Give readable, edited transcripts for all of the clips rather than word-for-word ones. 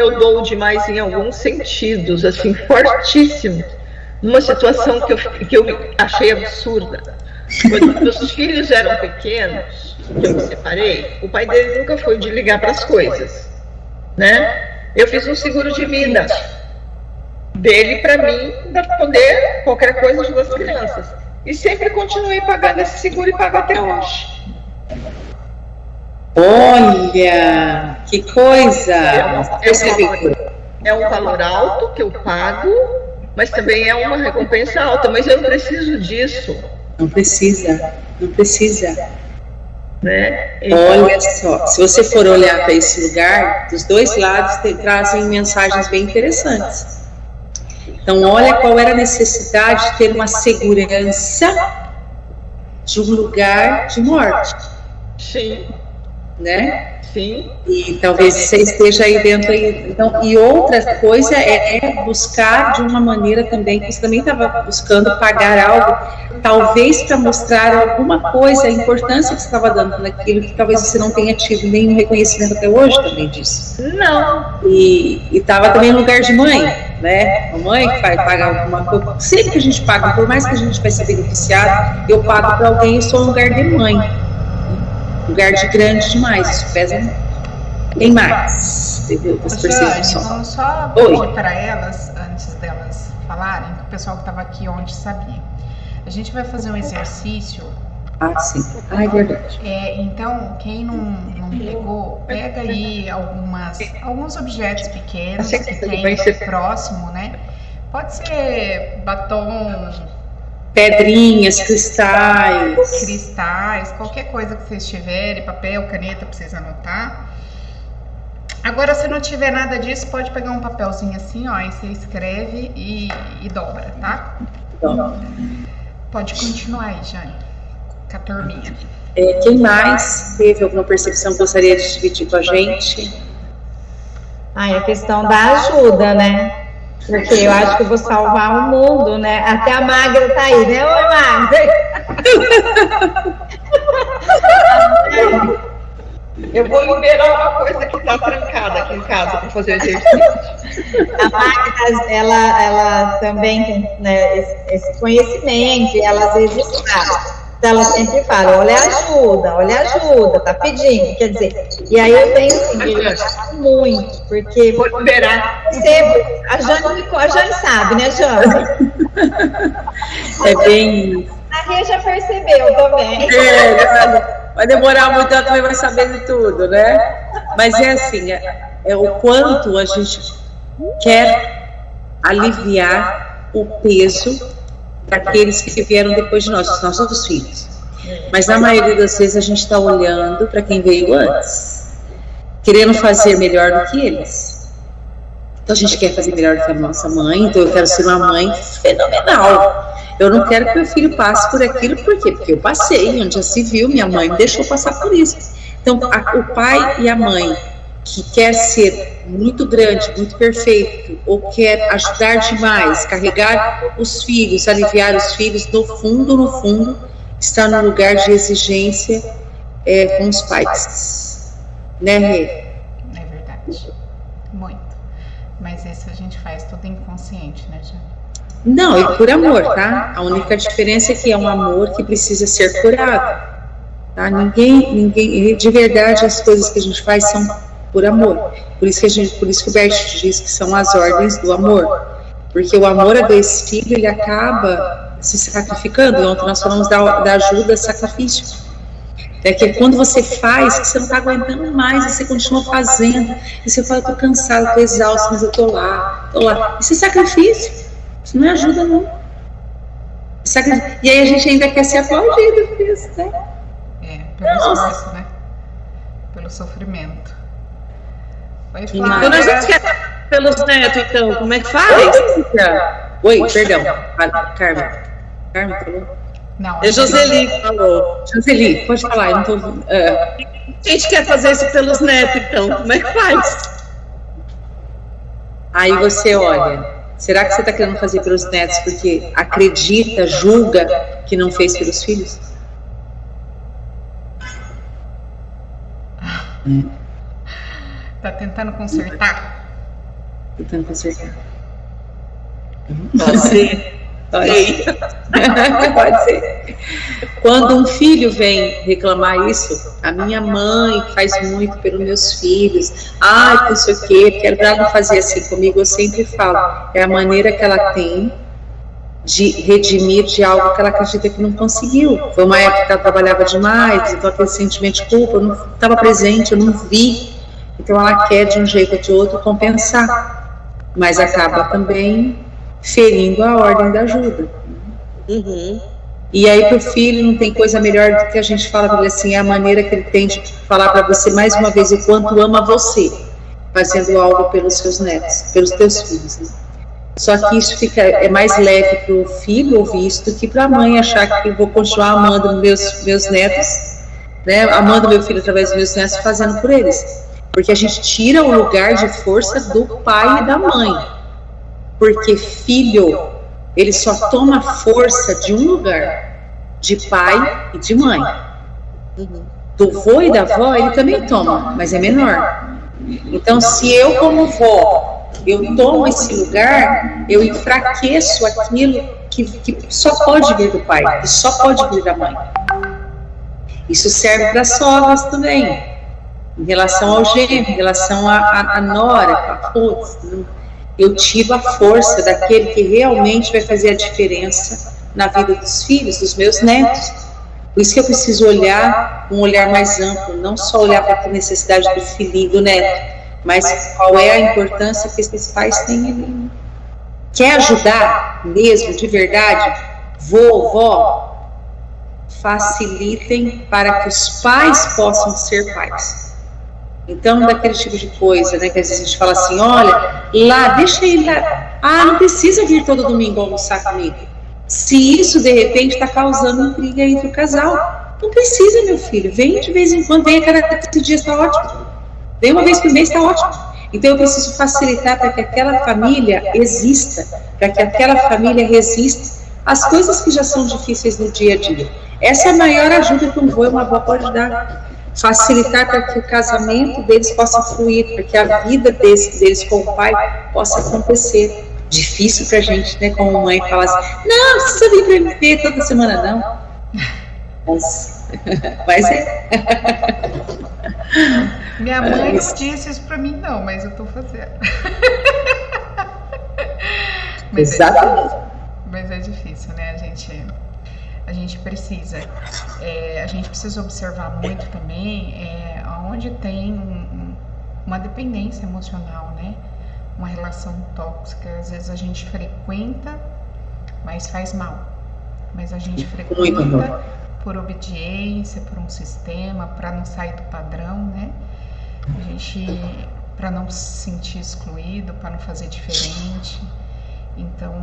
eu dou demais em alguns sentidos, assim, fortíssimos. Uma situação que eu achei absurda. Quando meus filhos eram pequenos, que eu me separei, o pai dele nunca foi de ligar para as coisas, né? Eu fiz um seguro de vida dele para mim, para poder qualquer coisa ajudar as crianças. E sempre continuei pagando esse seguro e pago até hoje. Olha, que coisa! É um valor alto que eu pago, mas também é uma recompensa alta, mas eu não preciso disso. Não precisa, não precisa. Né? Olha só, se você for olhar para esse lugar, dos dois lados trazem mensagens bem interessantes. Então, olha qual era a necessidade de ter uma segurança de um lugar de morte. Sim. Né? Sim. E talvez você esteja aí dentro aí. Então, e outra coisa é buscar de uma maneira também, que você também estava buscando pagar algo, talvez para mostrar alguma coisa, a importância que você estava dando naquilo, que talvez você não tenha tido nenhum reconhecimento até hoje também disso. Não. E estava também no lugar de mãe, né? A mãe que vai pagar alguma coisa. Sempre que a gente paga, por mais que a gente vai ser beneficiado, eu pago para alguém, eu sou um lugar de mãe. Lugar de grande demais, isso pesa muito. Tem mais, entendeu? Jane, vamos só pedir para elas, antes delas falarem, que o pessoal que estava aqui ontem sabia. A gente vai fazer um exercício. Ah, sim. Ah, é verdade. Então, quem não pegou, pega aí alguns objetos pequenos que tem próximo, né? Pode ser batom, pedrinhas, cristais, qualquer coisa que vocês tiverem, papel, caneta para vocês anotar. Agora, se não tiver nada disso, pode pegar um papelzinho assim, ó, e você escreve e dobra, tá? Pode continuar aí, Jane, com a turminha. Quem mais teve alguma percepção que gostaria de dividir com a gente? A questão da ajuda, né? Porque eu acho que eu vou salvar o mundo, né? Até a Magra tá aí, né? Oi, Magra! Eu vou liberar uma coisa que tá trancada aqui em casa para fazer o exercício. A Magra, ela também tem, né, esse conhecimento, e ela às vezes sabe. Então ela sempre fala, olha ajuda, tá pedindo, quer dizer, e aí eu tenho assim, muito, porque vou liberar. Percebo, a Jane sabe, né, Jane? É bem. A Rê já percebeu também. Vai demorar muito, ela também vai saber de tudo, né? Mas é assim, é o quanto a gente quer aliviar o peso daqueles que vieram depois de nós, os nossos filhos. Mas na maioria das vezes a gente está olhando para quem veio antes, querendo fazer melhor do que eles. Então a gente quer fazer melhor do que a nossa mãe, então eu quero ser uma mãe fenomenal. Eu não quero que meu filho passe por aquilo, por quê? Porque eu passei, onde já se viu, minha mãe me deixou passar por isso. Então o pai e a mãe que quer ser muito grande, muito perfeito, ou quer ajudar demais, carregar os filhos, aliviar os filhos, no fundo, está no lugar de exigência com os pais. Né, Rê? É verdade. Muito. Mas isso a gente faz tudo inconsciente, né, Jane? Não, e por amor, tá? A única diferença é que é um amor que precisa ser curado. Tá? Ninguém, de verdade, as coisas que a gente faz são por amor. Por isso que o Bert diz que são as ordens do amor. Porque o amor adoecido, ele acaba se sacrificando. Ontem nós falamos da ajuda, sacrifício. É que quando você faz, que você não está aguentando mais, você continua fazendo. E você fala, eu estou cansado, estou exausto, mas eu estou lá. Isso é sacrifício. Isso não é ajuda, não. E aí a gente ainda quer ser aplaudido por isso, né? Pelo esforço, né? Pelo sofrimento. Quando a gente quer pelos netos, então, como é que faz? Oi, perdão. Carmen falou? Não. É Joseli que falou. Joseli, pode falar, eu não tô ouvindo. A gente quer fazer isso pelos netos, então, como é que faz? Aí você olha, será que você está querendo fazer pelos netos porque acredita, julga que não fez pelos filhos? Tá tentando consertar? tentando consertar. Pode ser. Pode ser. Quando um filho vem reclamar isso, a minha mãe faz muito pelos meus filhos, ai, não sei o quê, porque ela não fazia assim comigo, eu sempre falo, é a maneira que ela tem de redimir de algo que ela acredita que não conseguiu. Foi uma época que ela trabalhava demais, então aquele sentimento de culpa, eu não estava presente, eu não vi, então ela quer de um jeito ou de outro compensar, mas acaba também ferindo a ordem da ajuda. E aí pro filho não tem coisa melhor do que a gente fala para ele assim, é a maneira que ele tem de falar para você mais uma vez o quanto ama você, fazendo algo pelos seus netos, pelos teus filhos, né? Só que isso é mais leve para o filho ouvir isso do que para a mãe achar que eu vou continuar amando meus netos, né? Amando meu filho através dos meus netos, fazendo por eles. Porque a gente tira o lugar de força do pai e da mãe. Porque filho, ele só toma força de um lugar, de pai e de mãe. Do vô e da avó, ele também toma, mas é menor. Então, se eu como vó, eu tomo esse lugar, eu enfraqueço aquilo que só pode vir do pai, que só pode vir da mãe. Isso serve para sogras também, em relação ao gênero, em relação à nora, putz, eu tiro a força daquele que realmente vai fazer a diferença na vida dos filhos, dos meus netos. Por isso que eu preciso olhar um olhar mais amplo, não só olhar para a necessidade do filhinho, do neto, mas qual é a importância que esses pais têm ali. Quer ajudar mesmo, de verdade? Vó, facilitem para que os pais possam ser pais. Então, daquele tipo de coisa, né, que às vezes a gente fala assim, olha, lá, deixa ele lá, não precisa vir todo domingo almoçar comigo. Se isso, de repente, está causando intriga entre o casal, não precisa, meu filho, vem de vez em quando, vem a cada 15 dias, está ótimo. Vem uma vez por mês, está ótimo. Então eu preciso facilitar para que aquela família exista, para que aquela família resista às coisas que já são difíceis no dia a dia. Essa é a maior ajuda que um vô e uma avó pode dar. Facilitar para que o casamento deles possa fluir, para que a vida deles com o pai possa acontecer. Difícil para a gente, né, como mãe, falar assim, não precisa vir para me ver toda semana, não. Mas é. Minha mãe não disse isso pra mim, não, mas eu tô fazendo. Exatamente. Mas é difícil, né? A gente precisa. A gente precisa observar muito também onde tem uma dependência emocional, né? Uma relação tóxica. Às vezes a gente frequenta, mas faz mal. Mas a gente frequenta por obediência, por um sistema, para não sair do padrão, né? A gente, para não se sentir excluído, para não fazer diferente. Então,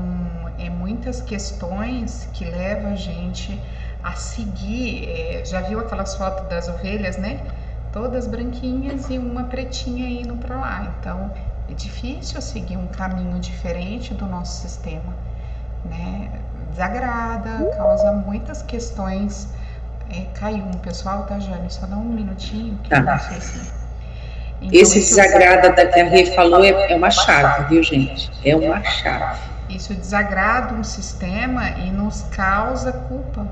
muitas questões que levam a gente a seguir. Já viu aquelas fotos das ovelhas, né? Todas branquinhas e uma pretinha indo para lá. Então, é difícil seguir um caminho diferente do nosso sistema, né? Desagrada, causa muitas questões. Caiu um pessoal, tá, Jane? Só dá um minutinho que eu não sei se... Então, esse desagrada da que a Rê falou é uma chave, viu, gente? É uma chave. Isso desagrada um sistema e nos causa culpa,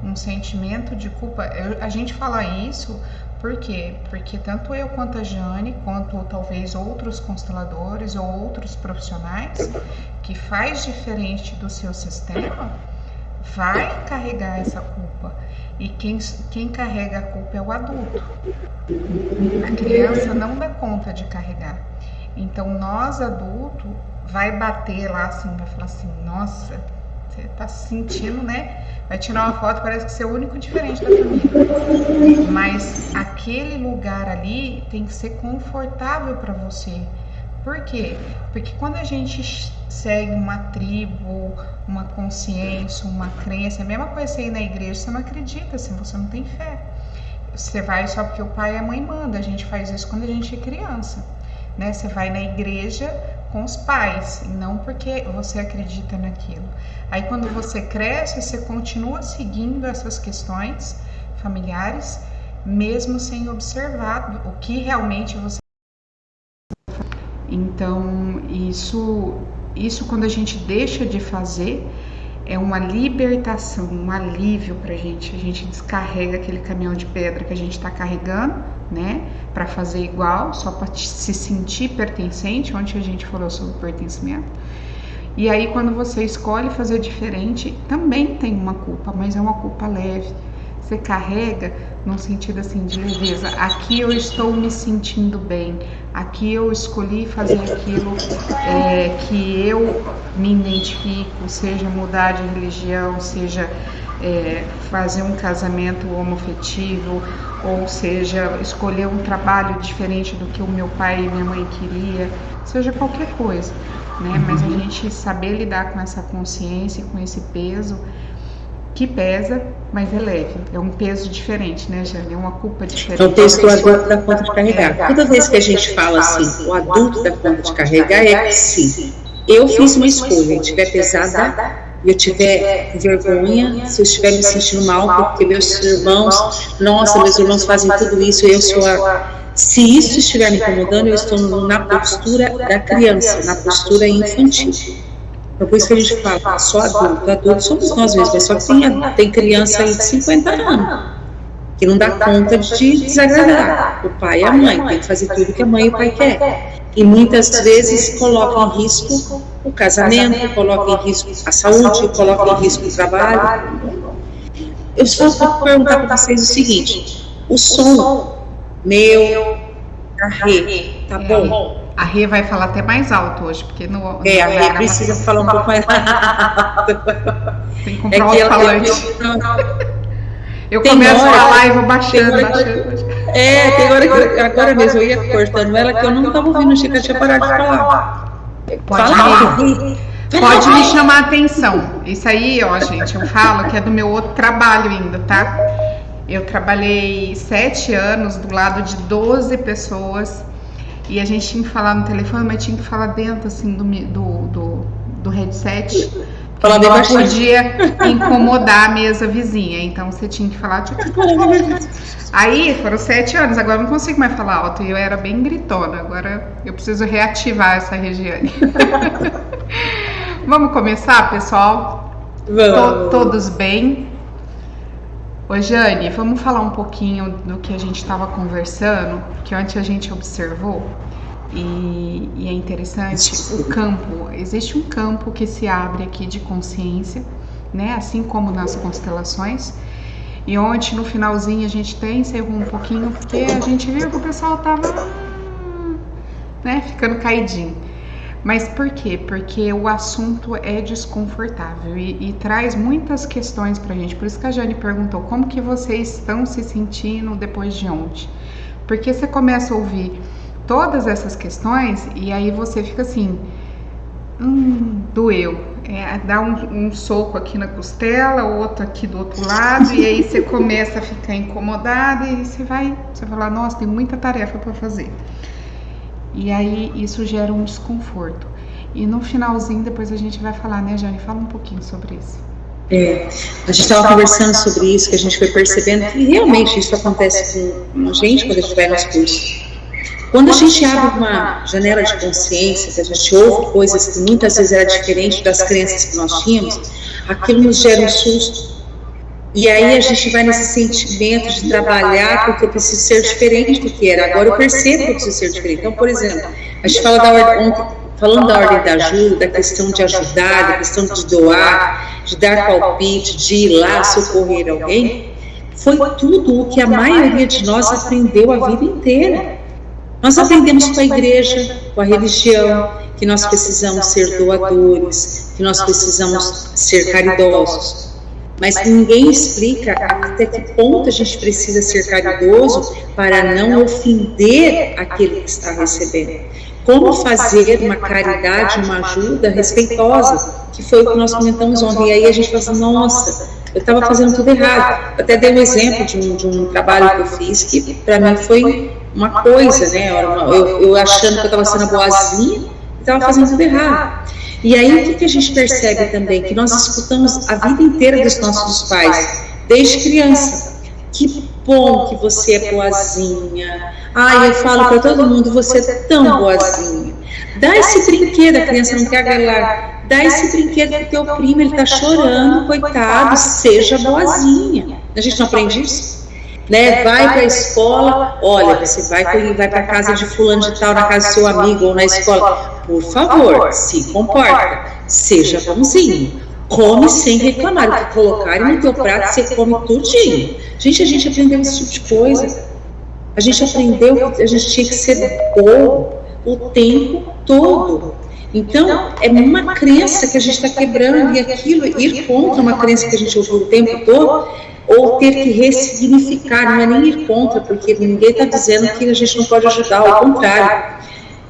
um sentimento de culpa. A gente fala isso por quê? Porque tanto eu quanto a Jane, quanto talvez outros consteladores ou outros profissionais que faz diferente do seu sistema, vai carregar essa culpa. E quem carrega a culpa é o adulto. A criança não dá conta de carregar. Então, nós, adultos, vai bater lá assim, vai falar assim, nossa, você tá se sentindo, né? Vai tirar uma foto, parece que você é o único diferente da família. Mas aquele lugar ali tem que ser confortável para você. Por quê? Porque quando a gente segue uma tribo, uma consciência, uma crença, é a mesma coisa você ir na igreja, você não acredita, assim, você não tem fé. Você vai só porque o pai e a mãe mandam, a gente faz isso quando a gente é criança, né? Você vai na igreja com os pais, e não porque você acredita naquilo. Aí quando você cresce, você continua seguindo essas questões familiares, mesmo sem observar o que realmente você... Então, isso quando a gente deixa de fazer, é uma libertação, um alívio pra gente. A gente descarrega aquele caminhão de pedra que a gente tá carregando, né? Pra fazer igual, só pra se sentir pertencente. Ontem a gente falou sobre pertencimento. E aí, quando você escolhe fazer diferente, também tem uma culpa, mas é uma culpa leve. Você carrega num sentido assim de leveza. Aqui eu estou me sentindo bem. Aqui eu escolhi fazer aquilo que eu me identifico, seja mudar de religião, seja fazer um casamento homoafetivo, ou seja, escolher um trabalho diferente do que o meu pai e minha mãe queria, seja qualquer coisa, né? Mas a gente saber lidar com essa consciência, com esse peso, que pesa, mas é leve. É um peso diferente, né, Jane? É uma culpa diferente. É um peso que o adulto dá conta de carregar. Toda vez que a gente fala assim, o adulto dá conta de carregar, é que sim. Eu fiz uma escolha, eu estiver pesada, eu tiver vergonha, se eu estiver me sentindo mal, porque meus irmãos, meus irmãos fazem tudo isso, eu sou se isso estiver me incomodando, eu estou na postura da criança, na postura infantil. Então, por isso que a gente fala, só adulto somos nós mesmos, mas só que tem criança aí de 50 anos, que não dá conta de desagradar o pai e a mãe, tem que fazer tudo que a mãe e o pai querem. E muitas vezes coloca em risco o casamento, coloca em risco a saúde, coloca em risco o trabalho. Eu só vou perguntar para vocês o seguinte, o som meu, da Rê, tá bom? A Rê vai falar até mais alto hoje, porque no a Rê precisa falar um pouco mais alto. Tem que comprar um alto-falante. Eu começo a falar e vou baixando. Tem hora que agora mesmo eu ia cortando ela, que eu não estava ouvindo, achei que ela tinha parado de falar. Pode me chamar a atenção. Isso aí, ó, gente, eu falo que é do meu outro trabalho ainda, tá? Eu trabalhei 7 anos do lado de 12 pessoas. E a gente tinha que falar no telefone, mas tinha que falar dentro, assim, do headset. Porque não podia incomodar a mesa vizinha. Então, você tinha que falar... Aí, foram 7 anos. Agora eu não consigo mais falar alto. E eu era bem gritona. Agora eu preciso reativar essa região. Vamos começar, pessoal? Vamos. Todos bem? Ô, Jane, vamos falar um pouquinho do que a gente estava conversando, que ontem a gente observou, e é interessante, o campo, existe um campo que se abre aqui de consciência, né, assim como nas constelações, e ontem no finalzinho a gente até encerrou um pouquinho, porque a gente viu que o pessoal estava, né, ficando caidinho. Mas por quê? Porque o assunto é desconfortável e traz muitas questões pra gente. Por isso que a Jane perguntou, como que vocês estão se sentindo depois de ontem? Porque você começa a ouvir todas essas questões e aí você fica assim, doeu. Dá um soco aqui na costela, outro aqui do outro lado, e aí você começa a ficar incomodada e você vai falar, nossa, tem muita tarefa para fazer. E aí isso gera um desconforto. E no finalzinho, depois a gente vai falar, né, Jane? Fala um pouquinho sobre isso. A gente estava conversando sobre isso, que a gente foi percebendo que realmente isso acontece com a gente quando a gente vai nos cursos. Quando a gente abre uma janela de consciência, que a gente ouve coisas que muitas vezes era diferente das crenças que nós tínhamos, aquilo nos gera um susto. E aí a gente vai nesse sentimento de trabalhar porque eu preciso ser diferente do que era. Agora eu percebo que eu preciso ser diferente. Então, por exemplo, a gente fala falando da ordem da ajuda, da questão de ajudar, da questão de doar, de dar palpite, de ir lá socorrer alguém, foi tudo o que a maioria de nós aprendeu a vida inteira. Nós aprendemos com a igreja, com a religião, que nós precisamos ser doadores, que nós precisamos ser caridosos. Mas ninguém explica até que ponto a gente precisa ser caridoso para não ofender aquele que está recebendo. Como fazer uma caridade, uma ajuda respeitosa, que foi o que nós comentamos ontem. E aí a gente fala assim, nossa, eu estava fazendo tudo errado. Eu até dei um exemplo de um trabalho que eu fiz, que para mim foi uma coisa, né? Eu achando que eu estava sendo boazinha, e estava fazendo tudo errado. E aí o que a gente percebe também? Que nós escutamos a vida inteira dos nossos pais, desde criança. Que bom que você é boazinha. Eu falo para todo mundo, você é tão boazinha. Dá esse brinquedo, a criança não quer agarrar, dá esse brinquedo pro teu primo, ele tá chorando, coitado, seja boazinha. A gente não aprende isso? Né? Vai para a escola, olha, você vai para a casa de fulano de tal, na casa do seu amigo ou na escola, por favor, se comporta, seja bonzinho, come sem reclamar, o que colocarem no teu prato, você come tudinho. Gente, a gente aprendeu esse tipo de coisa, a gente aprendeu que a gente tinha que ser bom o tempo todo. Então, é uma crença que a gente está quebrando, e aquilo, ir contra uma crença que a gente ouviu o tempo todo, ou ter que ressignificar, não é nem ir contra, porque ninguém está dizendo que a gente não pode ajudar, ao contrário.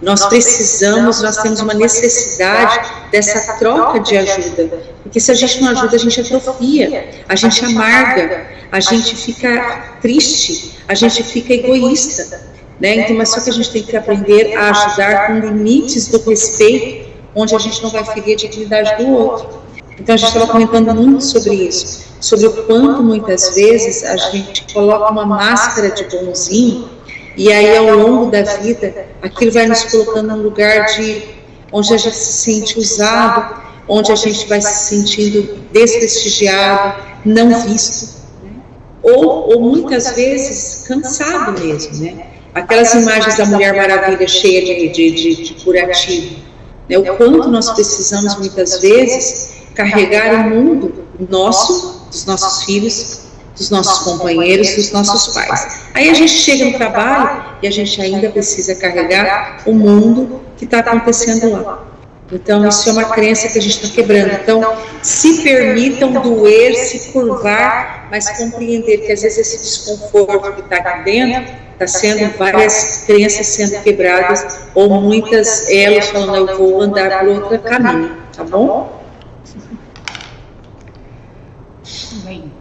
Nós precisamos, nós temos uma necessidade dessa troca de ajuda, porque se a gente não ajuda, a gente atrofia, a gente amarga, a gente fica triste, a gente fica egoísta, né? Então, mas só que a gente tem que aprender a ajudar com limites do respeito, onde a gente não vai ferir a dignidade do outro. Então a gente estava comentando muito sobre isso, sobre o quanto muitas vezes a gente coloca uma máscara de bonzinho, e aí ao longo da vida aquilo vai nos colocando num lugar de onde a gente se sente usado, onde a gente vai se sentindo desprestigiado, não visto, ou muitas vezes cansado mesmo, né? Aquelas imagens da Mulher Maravilha cheia de curativo, né? O quanto nós precisamos muitas vezes carregar o mundo nosso, dos nossos filhos, dos nossos companheiros, dos nossos pais. Aí a gente chega no trabalho e a gente ainda precisa carregar o mundo que está acontecendo lá. Então isso é uma crença que a gente está quebrando. Então se permitam doer, se curvar, mas compreender que às vezes esse desconforto que está aqui dentro está sendo várias crenças sendo quebradas, ou muitas elas falando, eu vou andar por outro caminho, tá bom? Bem,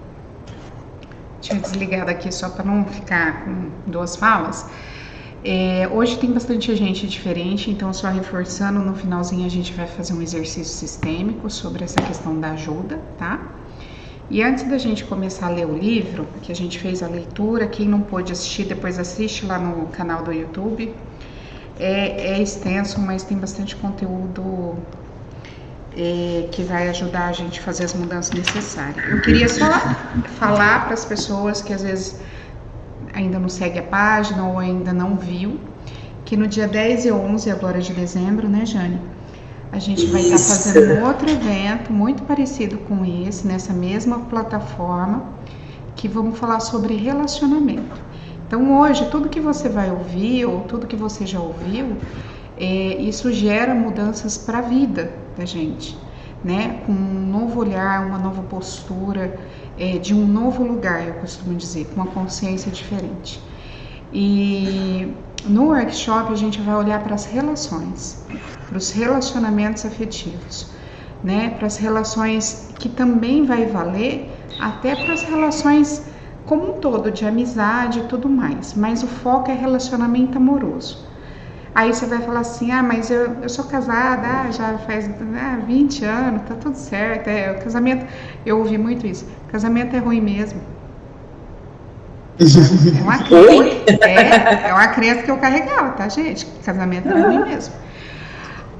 deixa eu desligar daqui só para não ficar com duas falas. Hoje tem bastante gente diferente, então só reforçando, no finalzinho a gente vai fazer um exercício sistêmico sobre essa questão da ajuda, tá? E antes da gente começar a ler o livro, que a gente fez a leitura, quem não pôde assistir, depois assiste lá no canal do YouTube. É extenso, mas tem bastante conteúdo que vai ajudar a gente a fazer as mudanças necessárias. Eu queria só falar para as pessoas que às vezes ainda não segue a página ou ainda não viu, que no dia 10 e 11 agora de dezembro, né, Jane? A gente vai estar fazendo um outro evento muito parecido com esse, nessa mesma plataforma, que vamos falar sobre relacionamento. Então hoje, tudo que você vai ouvir, ou tudo que você já ouviu, isso gera mudanças para a vida da gente, né? Com um novo olhar, uma nova postura, de um novo lugar, eu costumo dizer, com uma consciência diferente. E no workshop a gente vai olhar para as relações, para os relacionamentos afetivos, né? Para as relações que também vai valer até para as relações como um todo, de amizade e tudo mais, mas o foco é relacionamento amoroso. Aí você vai falar assim, mas eu sou casada, já faz 20 anos, tá tudo certo, o casamento, eu ouvi muito isso, casamento é ruim mesmo. É uma crença que eu carregava, tá, gente? Casamento é ruim mesmo.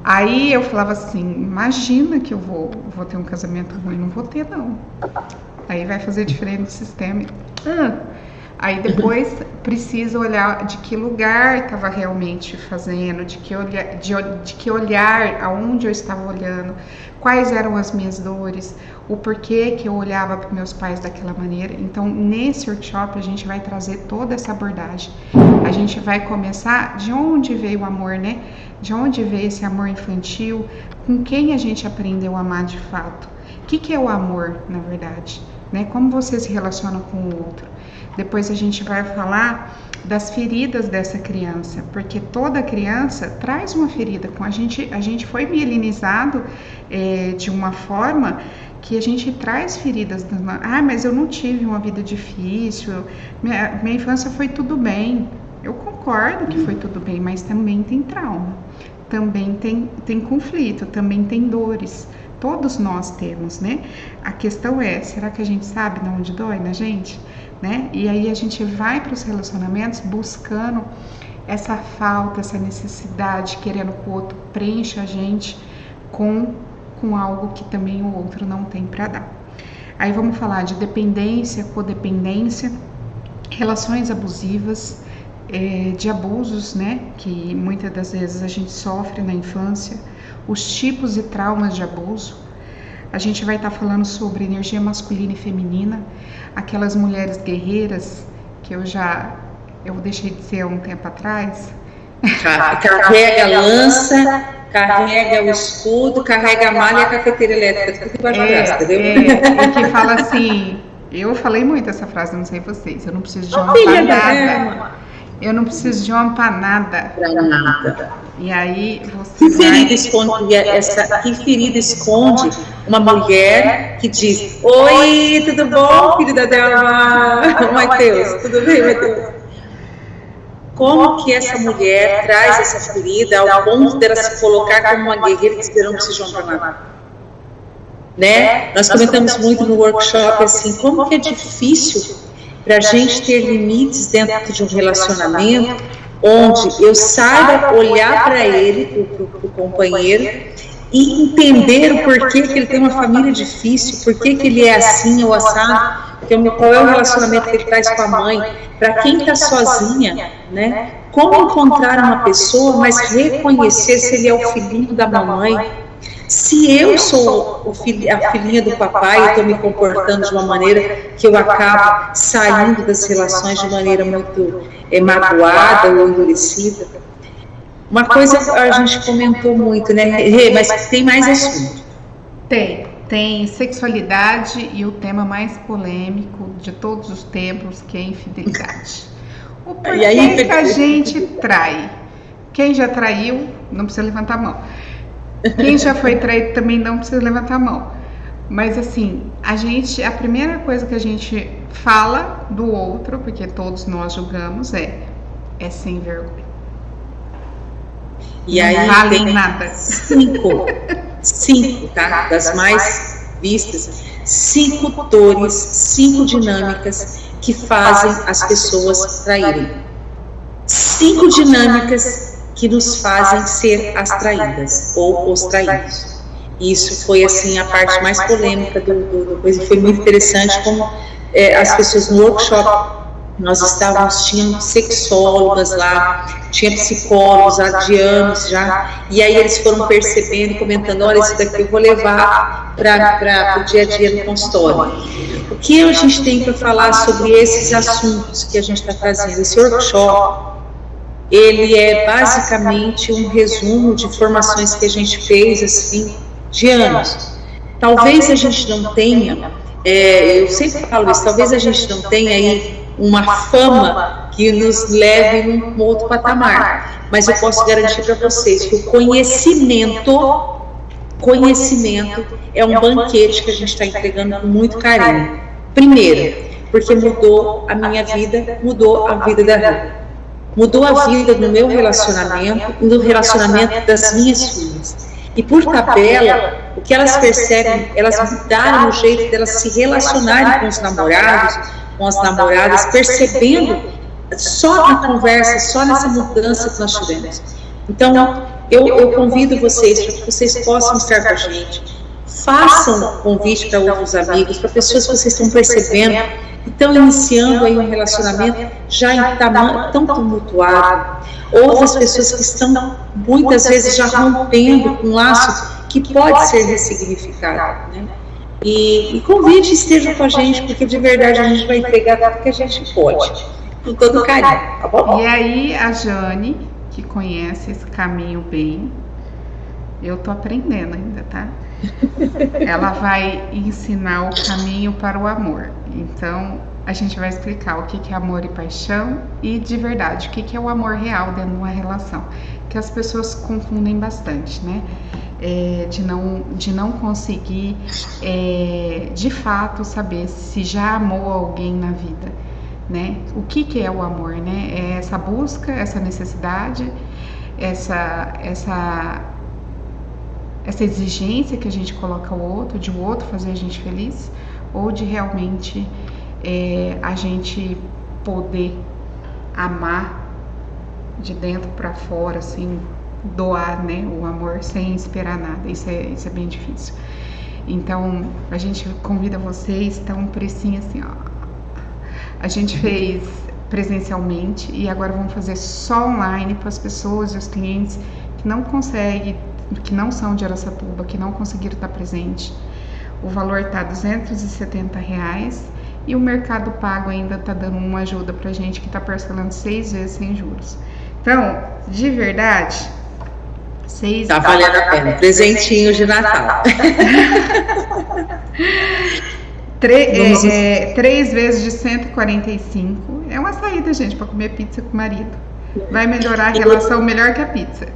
Aí eu falava assim, imagina que eu vou ter um casamento ruim, não vou ter não. Aí vai fazer diferente do sistema. Aí depois precisa olhar de que lugar estava realmente fazendo, de que olhar, aonde eu estava olhando, quais eram as minhas dores, o porquê que eu olhava para meus pais daquela maneira. Então, nesse workshop a gente vai trazer toda essa abordagem. A gente vai começar de onde veio o amor, né? De onde veio esse amor infantil, com quem a gente aprendeu a amar de fato. O que é o amor, na verdade? Né? Como você se relaciona com o outro? Depois a gente vai falar das feridas dessa criança, porque toda criança traz uma ferida com a gente foi mielinizado de uma forma que a gente traz feridas. Mas eu não tive uma vida difícil, minha infância foi tudo bem. Eu concordo que foi tudo bem, mas também tem trauma, também tem conflito, também tem dores. Todos nós temos, né? A questão é, será que a gente sabe de onde dói na gente? Né? E aí a gente vai para os relacionamentos buscando essa falta, essa necessidade, querendo que o outro preencha a gente com algo que também o outro não tem para dar. Aí vamos falar de dependência, codependência, relações abusivas, de abusos, né, que muitas das vezes a gente sofre na infância, os tipos e traumas de abuso. A gente vai estar falando sobre energia masculina e feminina, aquelas mulheres guerreiras que eu deixei de ser há um tempo atrás. Carrega a lança, carrega o escudo, carrega a malha e a cafeteira elétrica, tudo debaixo do braço, entendeu? E que fala assim, eu falei muito essa frase, não sei vocês, eu não preciso de homem pra nada. Eu não preciso de homem pra nada. Pra nada. E aí você que ferida esconde uma mulher que diz: oi, tudo bom, querida Delma? Matheus, tudo bem, Matheus? Como que essa mulher traz essa ferida ao ponto dela se colocar como uma guerreira que não precisa de homem pra nada? Né? Nós comentamos muito no workshop assim, como que é difícil para a gente ter limites dentro de um relacionamento onde eu saiba olhar para ele, para o companheiro, e entender o porquê que ele tem uma família difícil, porquê que ele é assim ou assado, qual é o relacionamento que ele traz com a mãe, para quem está sozinha, né? Como encontrar uma pessoa, mas reconhecer se ele é o filhinho da mamãe. Se eu sou a filhinha do papai e estou me comportando de uma maneira que eu acabo saindo das relações de maneira muito magoada ou endurecida. Uma coisa a gente comentou muito, né? Mas tem mais assunto. Tem sexualidade e o tema mais polêmico de todos os tempos, que é a infidelidade. O porquê que a gente trai? Quem já traiu, não precisa levantar a mão. Quem já foi traído também não precisa levantar a mão. Mas assim, a primeira coisa que a gente fala do outro, porque todos nós julgamos, é sem vergonha. E aí não valem nada. Cinco, tá? Das mais vistas, 5 dores, 5 dinâmicas que fazem as pessoas traírem. 5 dinâmicas que nos fazem ser as traídas ou os traídos. Isso foi assim a parte mais polêmica do coisa. Foi muito interessante como as pessoas no workshop tínhamos sexólogas lá, tinha psicólogos há de anos já, e aí eles foram percebendo, comentando: olha, isso daqui eu vou levar para o dia a dia no consultório. O que a gente tem para falar sobre esses assuntos que a gente está trazendo? Esse workshop, ele é basicamente um resumo de formações que a gente fez assim, de anos. Talvez a gente não tenha, eu sempre falo isso, talvez a gente não tenha aí uma fama que nos leve num outro patamar, mas eu posso garantir para vocês que o conhecimento é um banquete que a gente está entregando com muito carinho. Primeiro, porque mudou a minha vida, mudou a vida da Rita. Mudou a vida no meu relacionamento e no relacionamento das minhas filhas. E por tabela, o que elas percebem, elas mudaram o jeito delas se relacionarem com os namorados, com as namoradas, percebendo só na conversa, só nessa mudança que nós tivemos. Então, eu convido vocês para que vocês possam estar com a gente. Façam convite para outros amigos, para pessoas que vocês estão percebendo que estão iniciando aí um relacionamento já em tamanho tão tumultuado. Outras pessoas que estão muitas vezes já rompendo um laço que pode ser ressignificado, né? E convite, estejam com a gente, porque de verdade a gente vai entregar tudo que a gente pode, com todo carinho, tá bom? E aí a Jane, que conhece esse caminho bem, eu tô aprendendo ainda, tá? Ela vai ensinar o caminho para o amor. Então a gente vai explicar o que é amor e paixão e de verdade o que é o amor real dentro de uma relação, que as pessoas confundem bastante, né? De não conseguir de fato saber se já amou alguém na vida, né? O que é o amor, né? É essa busca, essa necessidade, essa exigência que a gente coloca ao outro, de o outro fazer a gente feliz, ou de realmente a gente poder amar de dentro para fora, assim, doar, né, o amor sem esperar nada. Isso é bem difícil. Então, a gente convida vocês, tá um precinho assim, ó. A gente fez presencialmente e agora vamos fazer só online para as pessoas e os clientes que não conseguem, que não são de Araçatuba, que não conseguiram estar presente. O valor tá R$270 e o Mercado Pago ainda tá dando uma ajuda pra gente que tá parcelando 6 vezes sem juros. Então, de verdade, tá valendo a pena. Presentinho de Natal. 3 vezes de 145 é uma saída, gente, para comer pizza com o marido. Vai melhorar a relação melhor que a pizza.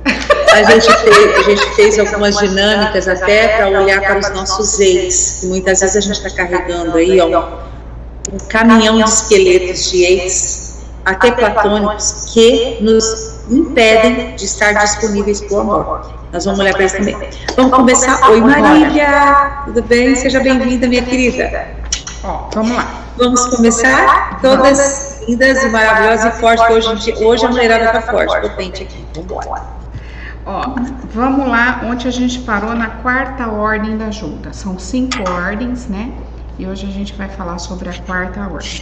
A gente fez algumas dinâmicas até para olhar para os nossos ex. Muitas vezes a gente está carregando aí um caminhão de esqueletos de ex, até platônicos, que nos impedem de estar disponíveis para o amor. Nós vamos olhar para isso também. Vamos começar. Oi, Marília, tudo bem? Seja bem-vinda, minha querida. Ó, vamos lá. Vamos começar? Todas lindas e maravilhosas e fortes. Hoje a mulherada está forte, potente aqui. Vamos embora. Ó, vamos lá, onde a gente parou na 4ª ordem da ajuda. São 5 ordens, né? E hoje a gente vai falar sobre a 4ª ordem.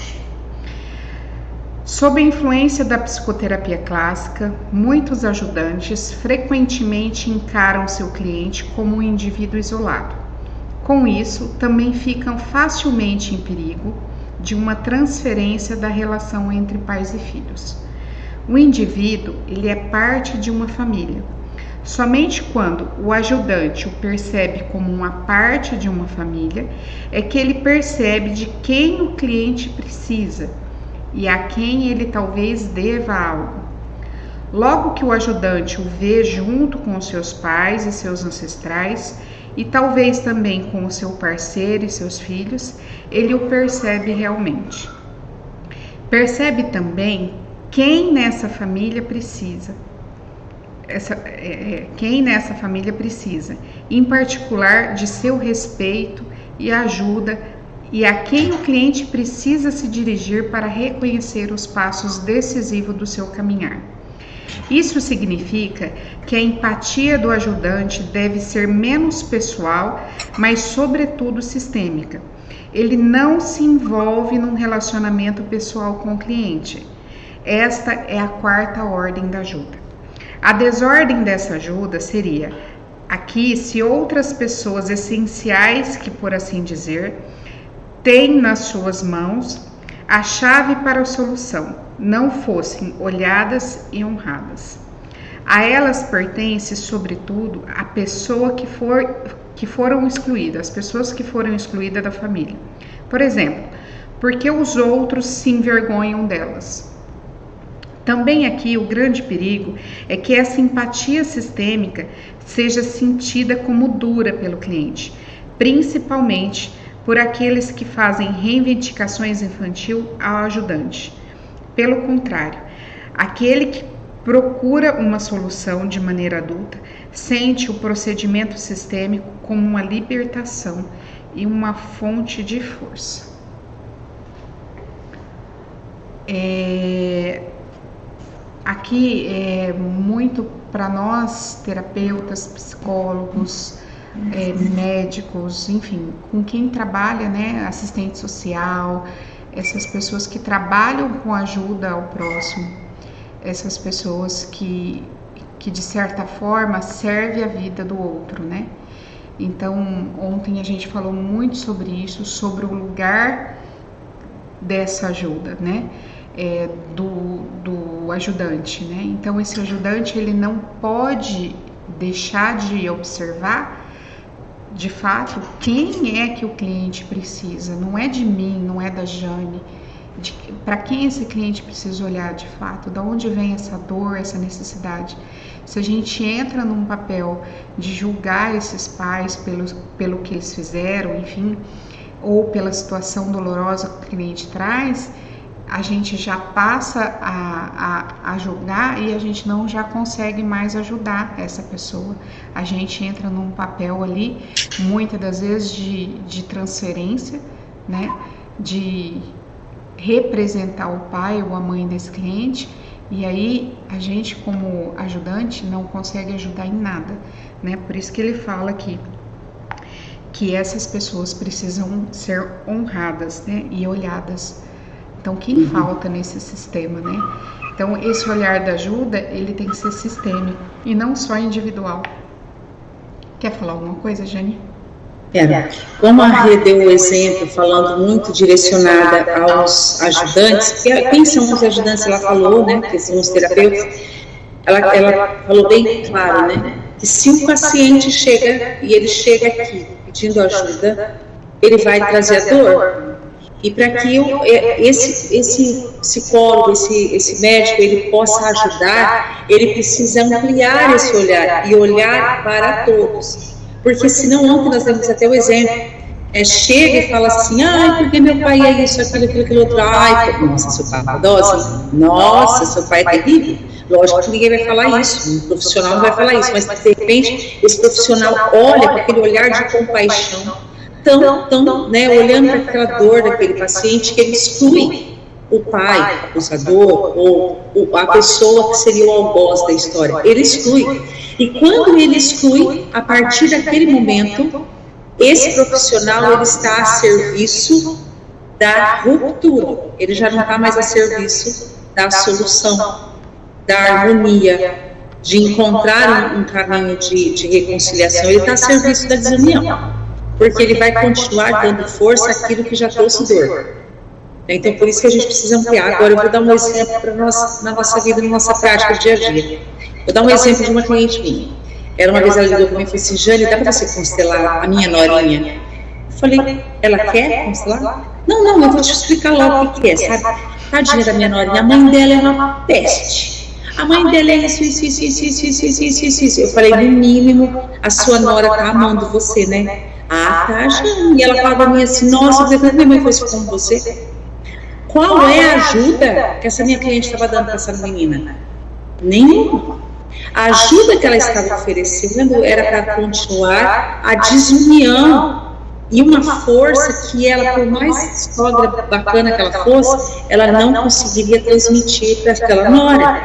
Sob a influência da psicoterapia clássica, muitos ajudantes frequentemente encaram seu cliente como um indivíduo isolado. Com isso, também ficam facilmente em perigo de uma transferência da relação entre pais e filhos. O indivíduo, ele é parte de uma família. Somente quando o ajudante o percebe como uma parte de uma família, é que ele percebe de quem o cliente precisa e a quem ele talvez deva algo. Logo que o ajudante o vê junto com os seus pais e seus ancestrais, e talvez também com o seu parceiro e seus filhos, ele o percebe realmente. Percebe também quem nessa família precisa. Quem nessa família precisa, em particular de seu respeito e ajuda, e a quem o cliente precisa se dirigir para reconhecer os passos decisivos do seu caminhar. Isso significa que a empatia do ajudante deve ser menos pessoal, mas sobretudo sistêmica. Ele não se envolve num relacionamento pessoal com o cliente. Esta é a 4ª ordem da ajuda. A desordem dessa ajuda seria, aqui, se outras pessoas essenciais, que por assim dizer, têm nas suas mãos a chave para a solução, não fossem olhadas e honradas. A elas pertence, sobretudo, a pessoa que foram excluídas, as pessoas que foram excluídas da família. Por exemplo, porque os outros se envergonham delas. Também aqui o grande perigo é que essa empatia sistêmica seja sentida como dura pelo cliente, principalmente por aqueles que fazem reivindicações infantis ao ajudante. Pelo contrário, aquele que procura uma solução de maneira adulta sente o procedimento sistêmico como uma libertação e uma fonte de força. Aqui é muito para nós, terapeutas, psicólogos, médicos, enfim, com quem trabalha, né, assistente social, essas pessoas que trabalham com ajuda ao próximo, essas pessoas que de certa forma servem a vida do outro, né? Então, ontem a gente falou muito sobre isso, sobre o lugar dessa ajuda, né? Do ajudante, né? Então, esse ajudante, ele não pode deixar de observar de fato quem é que o cliente precisa. Não é de mim, não é da Jane. Para quem esse cliente precisa olhar de fato, de onde vem essa dor, essa necessidade. Se a gente entra num papel de julgar esses pais pelo que eles fizeram, enfim, ou pela situação dolorosa que o cliente traz, a gente já passa a julgar e a gente não já consegue mais ajudar essa pessoa. A gente entra num papel ali, muitas das vezes de transferência, né, de representar o pai ou a mãe desse cliente, E aí a gente, como ajudante, não consegue ajudar em nada, né? Por isso que ele fala aqui que essas pessoas precisam ser honradas, né? E olhadas. Então, quem falta nesse sistema, né? Então, esse olhar da ajuda, ele tem que ser sistêmico e não só individual. Quer falar alguma coisa, Jane? Como a Rê deu o exemplo, falando muito direcionada aos ajudantes, quem são os ajudantes? Ela falou, né, que são os terapeutas, ela falou bem claro, né, que se um paciente chega, e ele chega aqui pedindo ajuda, ele vai trazer a dor. E para que esse psicólogo, esse médico, ele possa ajudar, ele precisa ampliar esse olhar e olhar para todos. Porque senão, ontem nós demos até o exemplo, chega e fala assim, porque meu pai é isso, aquilo outro, nossa, seu pai é dose, nossa, seu pai é terrível. Lógico que ninguém vai falar isso, um profissional não vai falar isso, mas de repente esse profissional olha com aquele olhar de compaixão, né, olhando para aquela dor daquele paciente, que ele exclui o pai, o abusador, ou a pessoa que seria o algoz da história, ele exclui. E quando ele exclui, a partir daquele momento, esse profissional ele está a serviço da ruptura, ele já não está mais a serviço da solução, da harmonia, de encontrar um caminho de reconciliação, ele está a serviço da desunião, porque ele vai continuar dando força àquilo que já trouxe dor. Então, por isso que a gente precisa ampliar. Agora, eu vou dar um exemplo para nós, na nossa vida, na nossa prática, dia a dia. Vou dar um exemplo de uma cliente minha. Uma vez ela ligou para mim e falou assim, Jane, dá para você constelar a minha norinha? Eu falei, ela quer constelar? Não, eu vou te explicar logo o que é, sabe? Tadinha da minha norinha, a mãe dela é uma peste. A mãe dela é isso. Eu falei, no mínimo, a sua nora tá amando você, né? Tá, Jane. E ela falava para mim assim, nossa, minha mãe fosse como você. Qual é a ajuda que essa minha cliente estava dando para essa menina? Nenhuma. A ajuda que ela estava oferecendo era para continuar a desunião e uma força que ela, por mais sogra bacana que ela fosse, ela não conseguiria transmitir para aquela nora.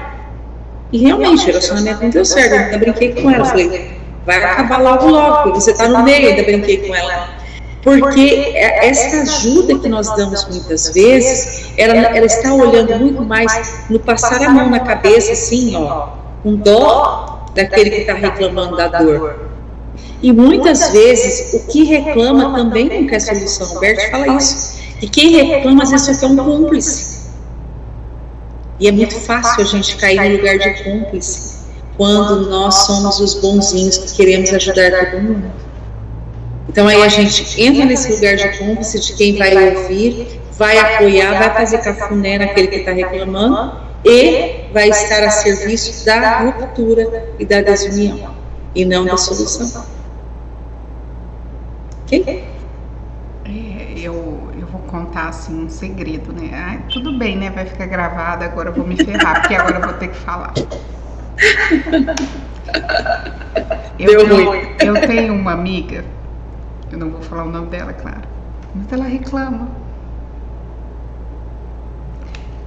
E realmente, o relacionamento não deu certo. Eu ainda brinquei com ela, falei, vai acabar logo, porque você está no meio, ainda brinquei com ela. Porque essa ajuda que nós damos muitas vezes, ela está olhando muito mais no passar a mão na cabeça, assim, com dó daquele que está reclamando da dor. E muitas vezes o que reclama também não quer solução. O Bert fala isso. E quem reclama às vezes só quer um cúmplice. E é muito fácil a gente cair no lugar de cúmplice quando nós somos os bonzinhos que queremos ajudar todo mundo. Então aí a gente entra nesse lugar de cúmplice de quem vai ouvir, vai apoiar, vai fazer cafuné naquele que está reclamando e vai estar a serviço da ruptura e da desunião e não da solução. Ok? Eu vou contar assim um segredo, né? Tudo bem, né? Vai ficar gravado, agora eu vou me ferrar, porque agora eu vou ter que falar. Eu tenho uma amiga, eu não vou falar o nome dela, claro, mas ela reclama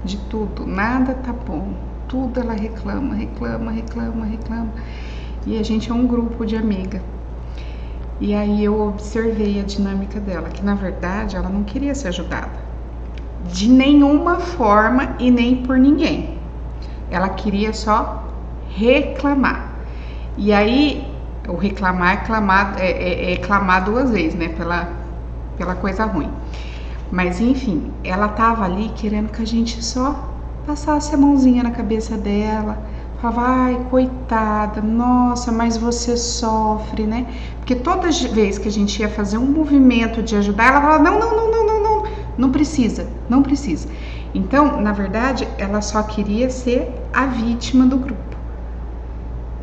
de tudo, nada tá bom, tudo ela reclama. E a gente é um grupo de amiga. E aí eu observei a dinâmica dela, que na verdade ela não queria ser ajudada de nenhuma forma e nem por ninguém. Ela queria só reclamar. E aí o reclamar é clamar duas vezes, né? Pela coisa ruim. Mas enfim, ela tava ali querendo que a gente só passasse a mãozinha na cabeça dela. Falava, ai, coitada, nossa, mas você sofre, né? Porque toda vez que a gente ia fazer um movimento de ajudar, ela falava, não precisa. Então, na verdade, ela só queria ser a vítima do grupo.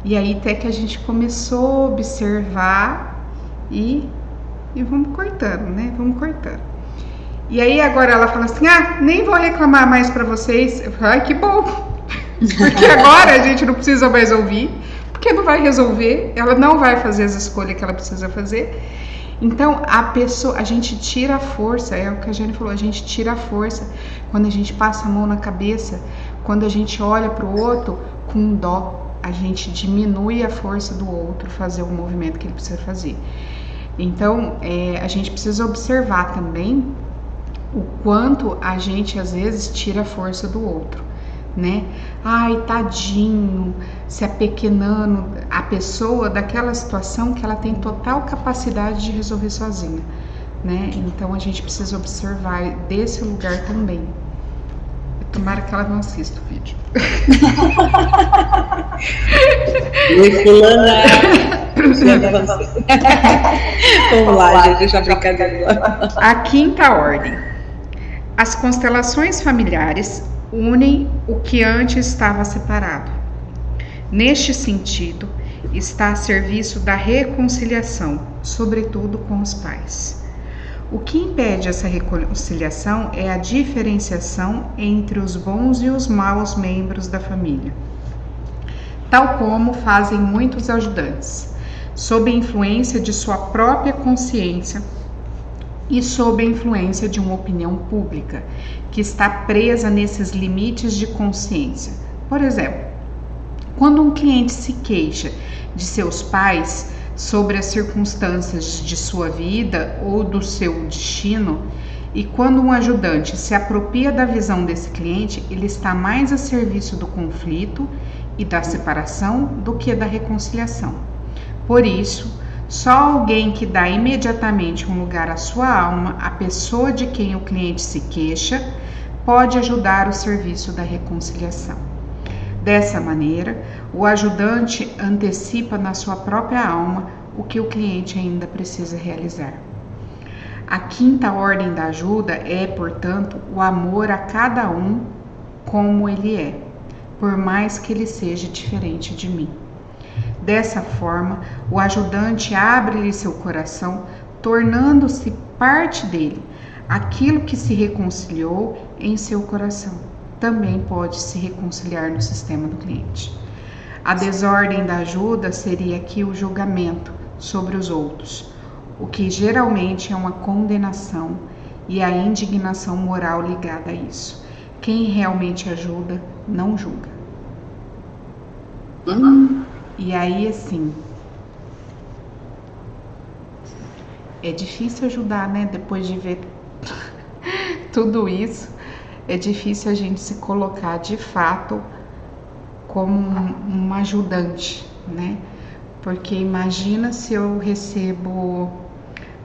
E aí até que a gente começou a observar e vamos cortando, né? E aí agora ela fala assim, nem vou reclamar mais pra vocês. Eu falo, ai, que bom. Porque agora a gente não precisa mais ouvir, porque não vai resolver, ela não vai fazer as escolhas que ela precisa fazer. Então a gente tira a força, é o que a Jane falou, a gente tira a força quando a gente passa a mão na cabeça, quando a gente olha para o outro com dó, a gente diminui a força do outro fazer o movimento que ele precisa fazer. Então, a gente precisa observar também o quanto a gente às vezes tira a força do outro, né? Ai, tadinho, se apequenando a pessoa daquela situação que ela tem total capacidade de resolver sozinha, né? Então a gente precisa observar desse lugar também. Tomara que ela não assista o vídeo. Oi, fulana. Vamos lá, gente, deixa a brincadeira lá. A quinta ordem. As constelações familiares unem o que antes estava separado. Neste sentido, está a serviço da reconciliação, sobretudo com os pais. O que impede essa reconciliação é a diferenciação entre os bons e os maus membros da família, tal como fazem muitos ajudantes, sob a influência de sua própria consciência e sob a influência de uma opinião pública, que está presa nesses limites de consciência. Por exemplo, quando um cliente se queixa de seus pais sobre as circunstâncias de sua vida ou do seu destino, e quando um ajudante se apropria da visão desse cliente, ele está mais a serviço do conflito e da separação do que da reconciliação. Por isso, só alguém que dá imediatamente um lugar à sua alma, a pessoa de quem o cliente se queixa, pode ajudar o serviço da reconciliação. Dessa maneira, o ajudante antecipa na sua própria alma o que o cliente ainda precisa realizar. A quinta ordem da ajuda é, portanto, o amor a cada um como ele é, por mais que ele seja diferente de mim. Dessa forma, o ajudante abre-lhe seu coração, tornando-se parte dele. Aquilo que se reconciliou em seu coração também pode se reconciliar no sistema do cliente. A desordem da ajuda seria aqui o julgamento sobre os outros, o que geralmente é uma condenação e a indignação moral ligada a isso. Quem realmente ajuda não julga. E aí, assim, é difícil ajudar, né? Depois de ver tudo isso, é difícil a gente se colocar de fato como um ajudante, né? Porque imagina se eu recebo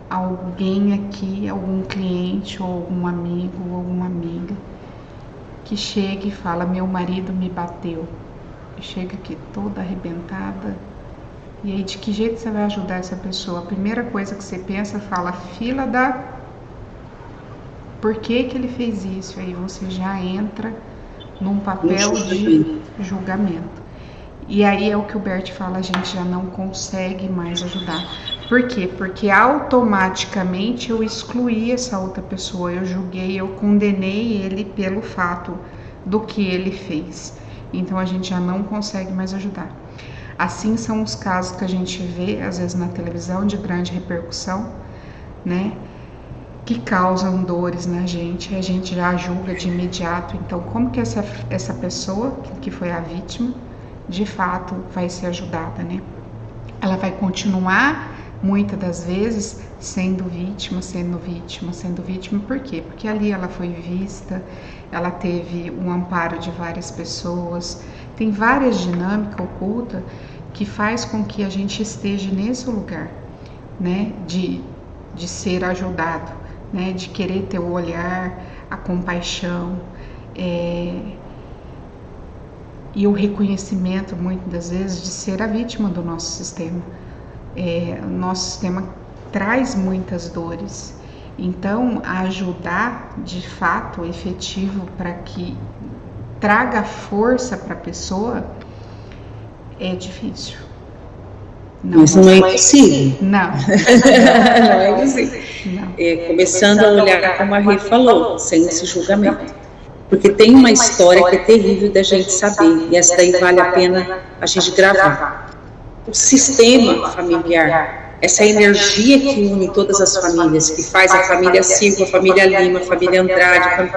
alguém aqui, algum cliente ou algum amigo ou alguma amiga que chega e fala: meu marido me bateu. Chega aqui toda arrebentada. E aí, de que jeito você vai ajudar essa pessoa? A primeira coisa que você pensa, fala, fila da... Por que ele fez isso? Aí você já entra num papel de julgamento. E aí é o que o Bert fala, a gente já não consegue mais ajudar. Por quê? Porque automaticamente eu excluí essa outra pessoa, eu julguei, eu condenei ele pelo fato do que ele fez. Então a gente já não consegue mais ajudar. Assim são os casos que a gente vê, às vezes na televisão, de grande repercussão, né? Que causam dores na gente, a gente já julga de imediato. Então, como que essa pessoa, que foi a vítima, de fato vai ser ajudada, né? Ela vai continuar, muitas das vezes, sendo vítima, por quê? Porque ali ela foi vista, ela teve um amparo de várias pessoas, tem várias dinâmicas ocultas que faz com que a gente esteja nesse lugar, né, de ser ajudado, né, de querer ter o olhar, a compaixão, e o reconhecimento, muitas das vezes, de ser a vítima do nosso sistema. O nosso sistema traz muitas dores, então ajudar de fato efetivo para que traga força para a pessoa é difícil. Isso não é impossível. Não. Não é impossível. Começando a olhar, como a Rê falou, sem esse julgamento. Porque tem uma história que é terrível da gente saber, e essa daí vale a pena a gente gravar. O sistema familiar, essa energia que une todas as famílias, que faz a família Silva, a família Lima, a família Andrade,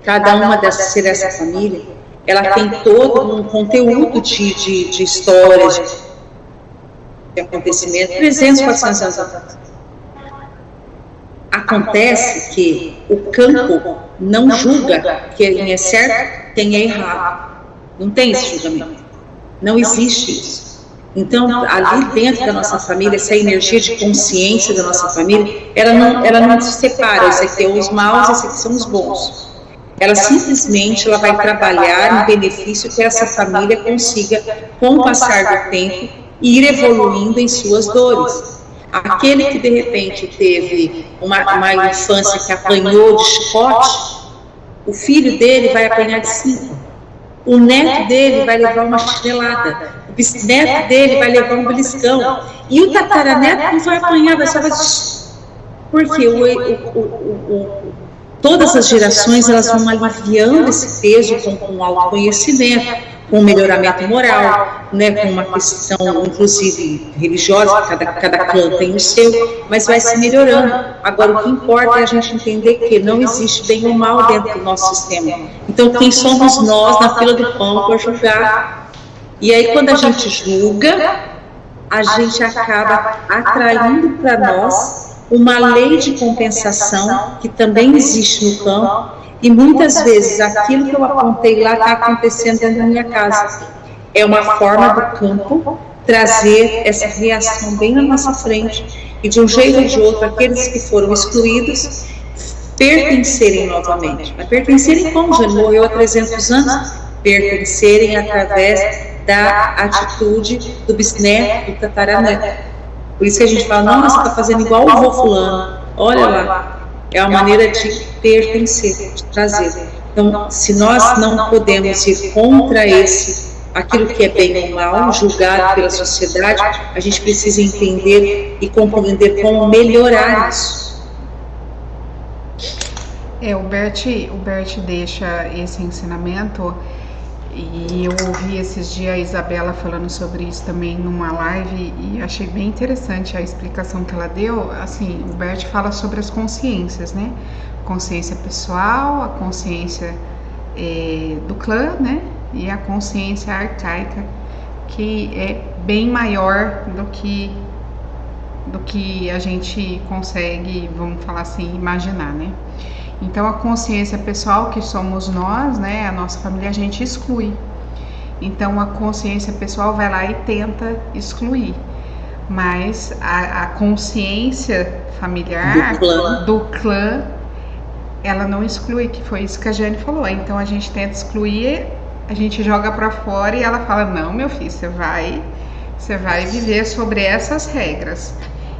cada uma dessas ser essa família, ela tem todo um conteúdo de histórias, de acontecimentos, 300, 400 anos atrás. Acontece que o campo não julga quem é certo, quem é errado. Não tem esse julgamento. Não existe isso. Então, ali dentro da nossa família, essa energia de consciência da nossa família, ela não se separa. Esse aqui são os maus, esse aqui são os bons. Ela simplesmente vai trabalhar no benefício que essa família consiga, com o passar do tempo, ir evoluindo em suas dores. Aquele que de repente teve uma infância que apanhou de chicote, o filho dele vai apanhar de 5. O neto dele vai levar uma chinelada. O bisneto dele vai levar um beliscão. E o tataraneto não vai apanhar, vai só vai... Porque todas as gerações elas vão aliviando esse peso com o autoconhecimento, com o melhoramento moral, né, com uma questão, inclusive, religiosa, cada clã tem o seu, mas vai se melhorando. Agora, o que importa é a gente entender que não existe bem ou mal dentro do nosso sistema. Então, quem somos nós na fila do pão por julgar? E aí, quando a gente julga, a gente acaba atraindo para nós uma lei de compensação que também existe no campo. E muitas vezes aquilo que eu apontei lá está acontecendo dentro da minha casa. É uma forma do campo trazer essa reação bem na nossa frente e de um jeito ou de outro, aqueles que foram excluídos pertencerem novamente. Mas pertencerem como? Já morreu há 300 anos? Pertencerem através da atitude do bisneto, do tataraneto. Por isso que a gente fala, nossa, está fazendo igual o vô fulano. Olha lá. É uma maneira de pertencer, de trazer. Então, se nós não podemos ir contra aquilo que é bem ou mal, julgado pela sociedade, a gente precisa entender e compreender como melhorar isso. O Bert deixa esse ensinamento, e eu ouvi esses dias a Isabela falando sobre isso também numa live, e achei bem interessante a explicação que ela deu. Assim, o Bert fala sobre as consciências, né? Consciência pessoal, a consciência do clã, né? E a consciência arcaica, que é bem maior do que a gente consegue, vamos falar assim, imaginar, né? Então, a consciência pessoal, que somos nós, né, a nossa família, a gente exclui. Então, a consciência pessoal vai lá e tenta excluir. Mas a consciência familiar do clã, ela não exclui, que foi isso que a Jane falou. Então, a gente tenta excluir, a gente joga para fora e ela fala, não, meu filho, você vai viver sobre essas regras.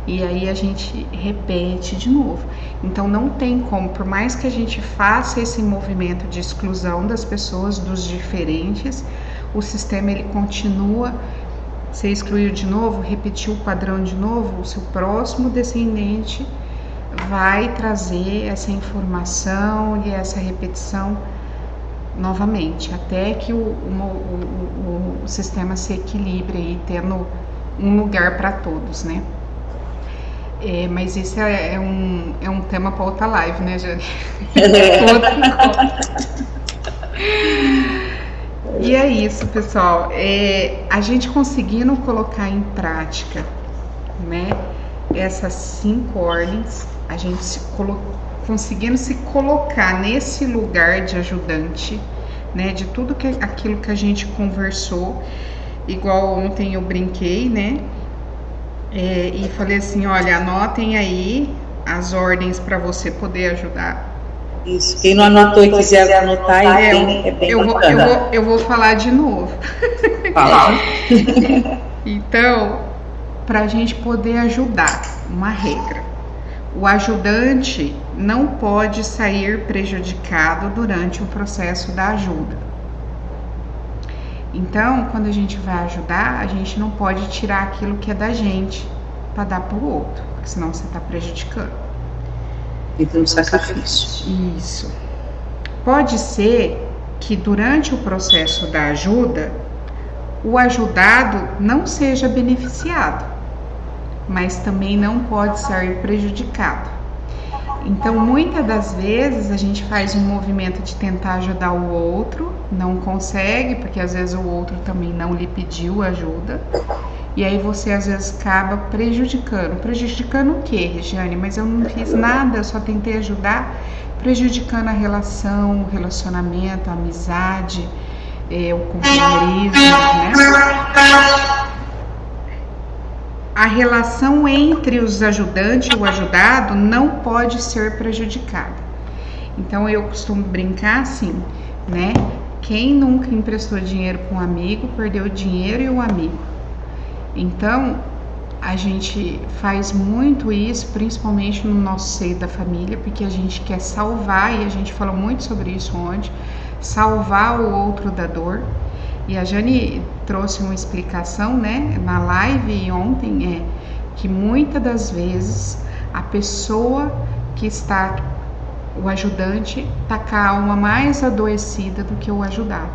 E aí a gente repete de novo. Então não tem como, por mais que a gente faça esse movimento de exclusão das pessoas, dos diferentes, o sistema ele continua. Você excluiu de novo, repetiu o padrão de novo, o seu próximo descendente vai trazer essa informação e essa repetição novamente, até que o sistema se equilibre aí, tendo um lugar para todos, né? Mas isso é um tema para outra live, né, Jane? E é isso, pessoal. A gente conseguindo colocar em prática, né, essas 5 ordens, a gente conseguindo se colocar nesse lugar de ajudante, né, de tudo aquilo que a gente conversou, igual ontem eu brinquei, né? E falei assim, olha, anotem aí as ordens para você poder ajudar. Isso, quem não anotou e quiser anotar, é bem bacana. Eu vou falar de novo. Fala. Então, para a gente poder ajudar, uma regra. O ajudante não pode sair prejudicado durante o processo da ajuda. Então, quando a gente vai ajudar, a gente não pode tirar aquilo que é da gente para dar para o outro, porque senão você está prejudicando. Então, um sacrifício. Isso. Pode ser que durante o processo da ajuda, o ajudado não seja beneficiado, mas também não pode ser prejudicado. Então, muitas das vezes a gente faz um movimento de tentar ajudar o outro, não consegue, porque às vezes o outro também não lhe pediu ajuda. E aí você às vezes acaba prejudicando. Prejudicando o quê, Regiane? Mas eu não fiz nada, eu só tentei ajudar. Prejudicando a relação, o relacionamento, a amizade, o companheirismo, né? A relação entre os ajudantes e o ajudado não pode ser prejudicada. Então eu costumo brincar assim, né? Quem nunca emprestou dinheiro para um amigo, perdeu o dinheiro e o amigo. Então, a gente faz muito isso, principalmente no nosso seio da família, porque a gente quer salvar, e a gente falou muito sobre isso ontem, salvar o outro da dor. E a Jane trouxe uma explicação, né, na live ontem, que muitas das vezes a pessoa que está, o ajudante, está com a alma mais adoecida do que o ajudado,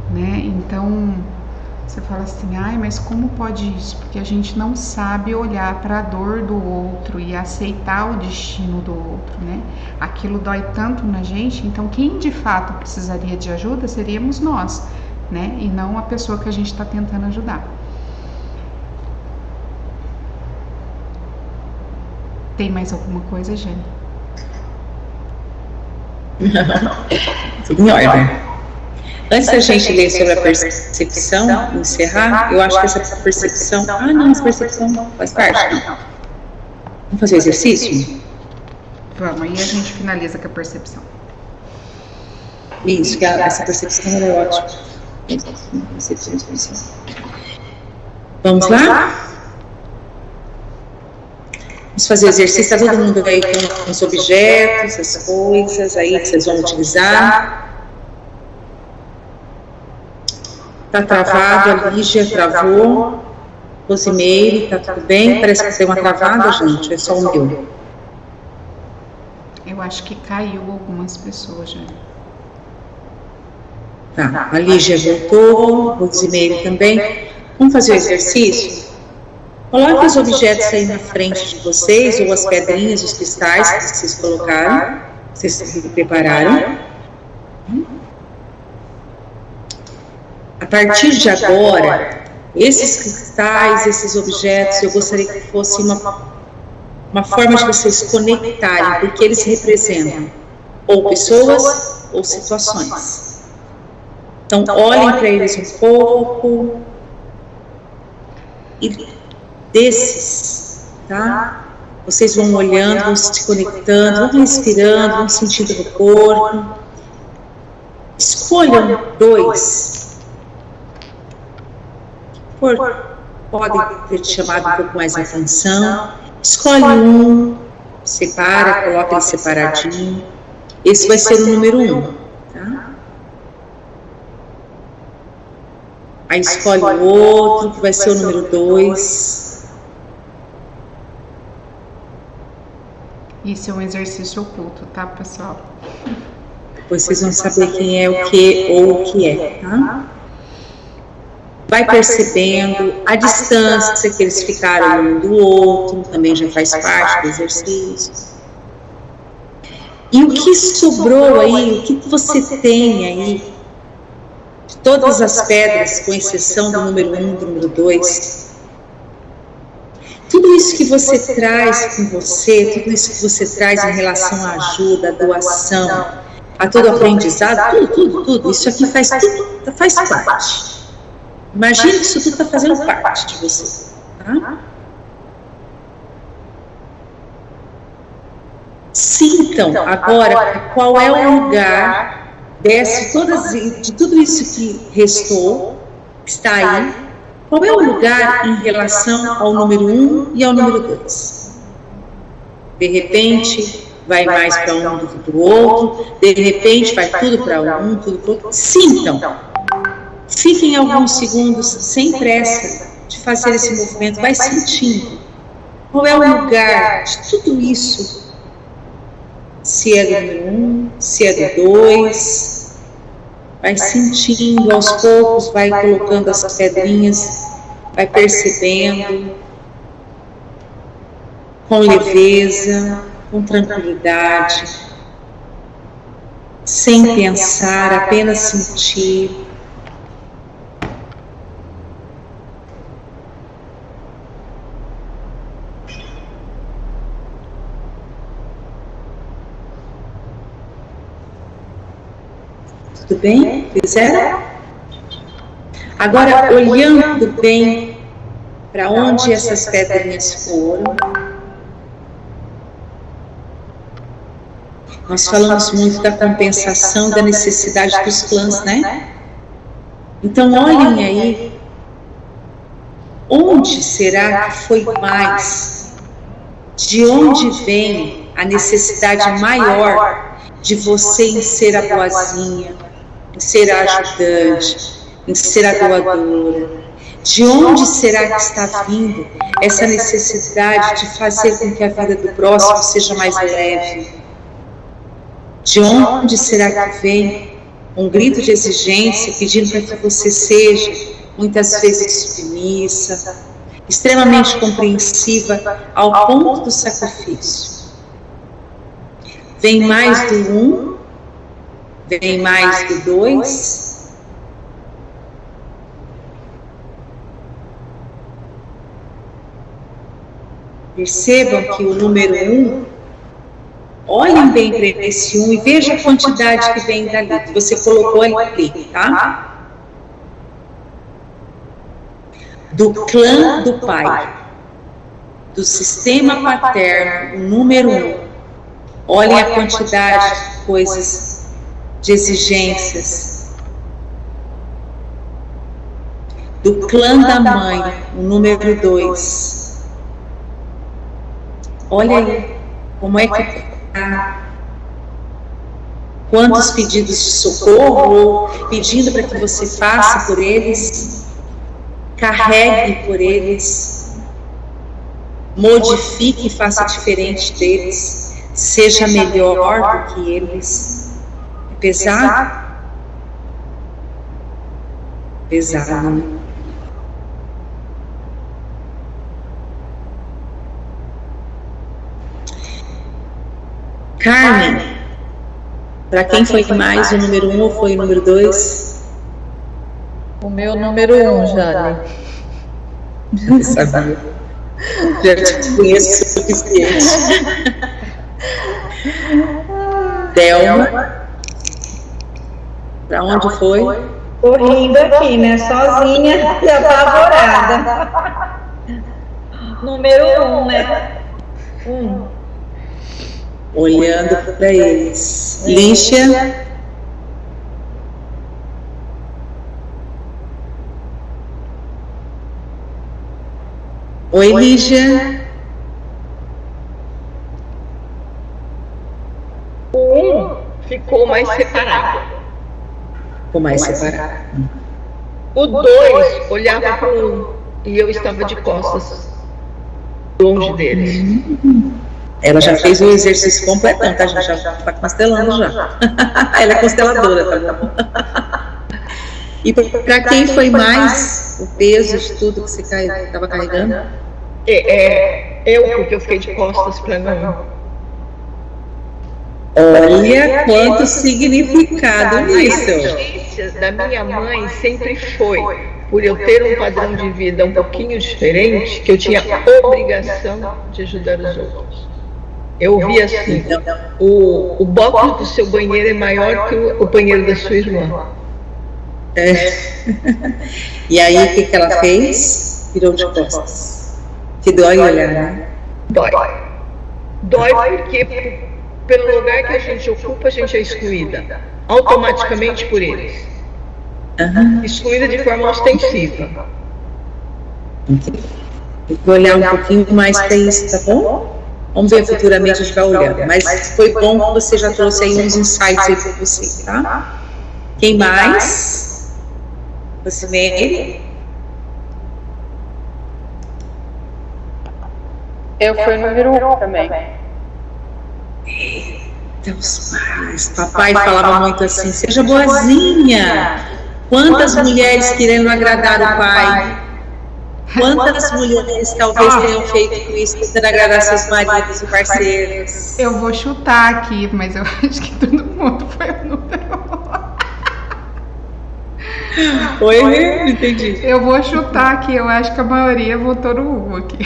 né? Então, você fala assim, ai, mas como pode isso? Porque a gente não sabe olhar para a dor do outro e aceitar o destino do outro, né? Aquilo dói tanto na gente, então quem de fato precisaria de ajuda seríamos nós, né? E não a pessoa que a gente está tentando ajudar. Tem mais alguma coisa, Jane? Tudo em ordem. Antes da gente ler sobre a percepção, encerrar, eu acho que essa percepção... não, essa percepção faz parte, não. Vamos fazer o exercício? Vamos, aí a gente finaliza com a percepção. Isso, que essa percepção é ótima. Vamos lá? Vamos fazer o exercício, está todo mundo aí com os objetos, as coisas aí que vocês vão utilizar. Está travado, a Lígia travou, Rosimeire, está tudo bem? Parece que tem uma travada, gente, é só o meu. Eu acho que caiu algumas pessoas já. Tá, a Lígia voltou, Rosimeire também. Vamos fazer o exercício? Coloque os objetos aí na frente de vocês, ou as pedrinhas, os cristais que vocês colocaram, vocês se prepararam. A partir de agora, esses cristais, esses objetos, eu gostaria que fosse uma forma de vocês conectarem, porque eles representam ou pessoas ou situações. Então, olhem para eles um pouco e desses, tá? Vocês vão olhando, vão se conectando, vão respirando, vão sentindo no corpo. Escolham 2. Podem ter te chamado um pouco mais a atenção. Escolhe um, separa, coloca ele separadinho. Esse vai ser o número 1, tá? Aí escolhe o outro, que vai ser o número 2. Isso é um exercício oculto, tá, pessoal? Depois vocês vão saber quem é o que ou o que é, tá? Vai percebendo a distância que eles ficaram um do outro, também já faz parte do exercício. E o que sobrou aí, o que você tem aí, de todas as pedras, com exceção do número 1 e do número 2, tudo isso que você traz com você, tudo isso que você traz em relação à ajuda, à doação, a todo aprendizado, tudo, isso aqui faz parte. Imagine que isso tudo está fazendo parte de você, tá? Sintam agora qual é o lugar de tudo isso que restou, que está aí, qual é o lugar em relação ao número 1 e ao número 2. De repente, vai mais para um do que para o outro, de repente vai tudo para um, tudo para o outro. Sintam. Fiquem alguns segundos sem pressa de fazer esse movimento, vai sentindo qual é o lugar de tudo isso, se é do número 1, se é do 2, vai sentindo aos poucos, vai colocando as pedrinhas, vai percebendo com leveza, com tranquilidade, sem pensar, apenas sentir. Tudo bem? Fizeram? Agora, olhando bem para onde essas pedrinhas foram, nós falamos muito da compensação, da necessidade dos clãs, né? Então, olhem aí, onde será que foi mais? De onde vem a necessidade maior de você em ser a boazinha, em ser a ajudante, em ser a doadora? De onde será que está vindo essa necessidade de fazer com que a vida do próximo seja mais leve? De onde será que vem um grito de exigência pedindo para que você seja, muitas vezes, submissa, extremamente compreensiva ao ponto do sacrifício? Vem mais do 1? Vem mais do 2? Percebam que o número 1, olhem bem para esse 1 e vejam a quantidade que vem dali, que você colocou ali, tá? Do clã do pai, do sistema paterno, o número 1. Olhem a quantidade de coisas, de exigências. Do clã da mãe, o número 2. Olha aí, como é que está, quantos pedidos de socorro, ou pedindo para que você faça por eles, carregue por eles, modifique e faça diferente deles, seja melhor do que eles. É pesado? Pesado, né? Carmen, para quem foi mais, o número 1 ou foi o número 2? O meu número 1, Jane. Eu sabia. Já te conheço o suficiente. Delma, para onde foi? Tô rindo aqui, né? Sozinha e apavorada. Número 1, né? 1. Olhando para eles. Lígia. Oi, Lígia. O 1 ficou mais separado. Ficou mais separado. O 2 olhava para o 1 e eu estava de costas, longe deles. Ela já fez o exercício completão, tá? A gente já está constelando já. Ela é consteladora, tá bom? E para quem foi mais o peso de tudo que você estava carregando? Eu, porque eu fiquei de costas para não. Olha quanto significado nisso. A exigência da minha mãe sempre foi, por eu ter um padrão de vida um pouquinho diferente, que eu tinha obrigação de ajudar os outros. Eu ouvi assim, o box do seu banheiro é maior que o banheiro da sua irmã. E aí o que ela fez? Virou de costas. Que dói olhar, né? Dói. Dói porque pelo lugar que a gente ocupa, a gente é excluída. Automaticamente por eles. Excluída de forma ostensiva. Tem que olhar um pouquinho mais para isso, tá bom? Vamos ver futuramente, a gente vai olhando. Mas foi bom que você já trouxe aí uns insights aí para você, tá? Quem mais? Você mesmo? Eu fui o número 1 também. Eita, os pais. Papai falava muito assim, seja boazinha. Quantas mulheres querendo agradar o pai? Quantas mulheres talvez tenham feito isso tentando agradar seus maridos e parceiros? Eu vou chutar aqui, mas eu acho que todo mundo foi o número 1. Oi, entendi. Eu vou chutar aqui, eu acho que a maioria votou no 1 aqui.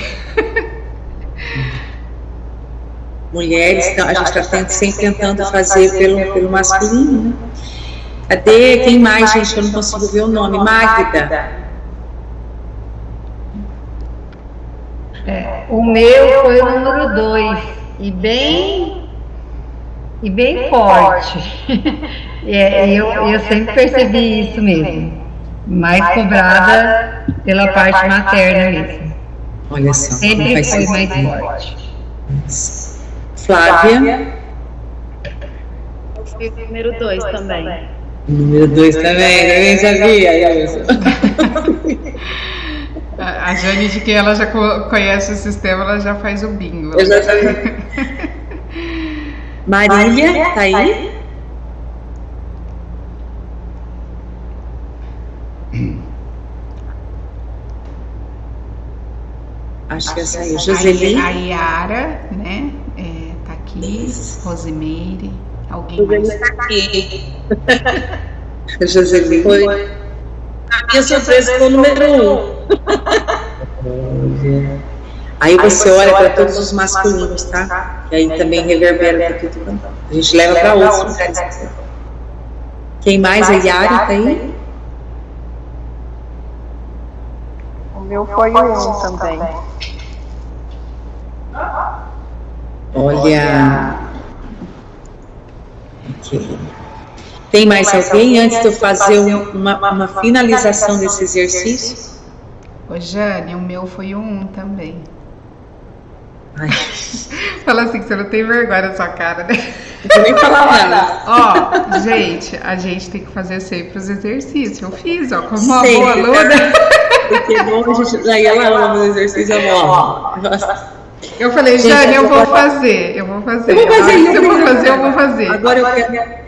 Mulheres, então, a gente está sempre tentando fazer pelo masculino, né? Cadê? Quem mais, gente? Eu não consigo ver o nome. Magda. O meu foi o número 2 e bem forte. Eu sempre percebi isso mesmo, mais cobrada pela parte materna mesmo. Olha só, Sempre foi mais forte. Flávia. Eu fui o número 2 também. Número 2 também sabia. A Jane, de que ela já conhece o sistema, ela já faz o bingo. Eu já sabia. Marília, tá aí? Acho que essa aí, Joseli. A Yara, né? Tá aqui. Rosimeire. Alguém mais? Tá aqui. Joseli. Foi. A minha surpresa foi o número 1. Aí você olha para todos os masculinos, tá? E aí também reverbera para tudo. A gente leva para outros lugares. Quem mais? A Yara tá aí? O meu foi o 1 também. Olha. Ok. Tem mais alguém antes de eu fazer uma finalização desse exercício? Ô, Jane, o meu foi o 1 também. Ai. Fala assim que você não tem vergonha na sua cara, né? Não vou nem falar nada. Ó, gente, a gente tem que fazer sempre os exercícios. Eu fiz, ó, como uma Sempre, boa aluna. Porque bom, a gente, daí ela ama os exercícios, Nossa. Eu falei, Jane, eu vou fazer. Eu vou fazer. Se eu vou fazer, eu vou fazer. Agora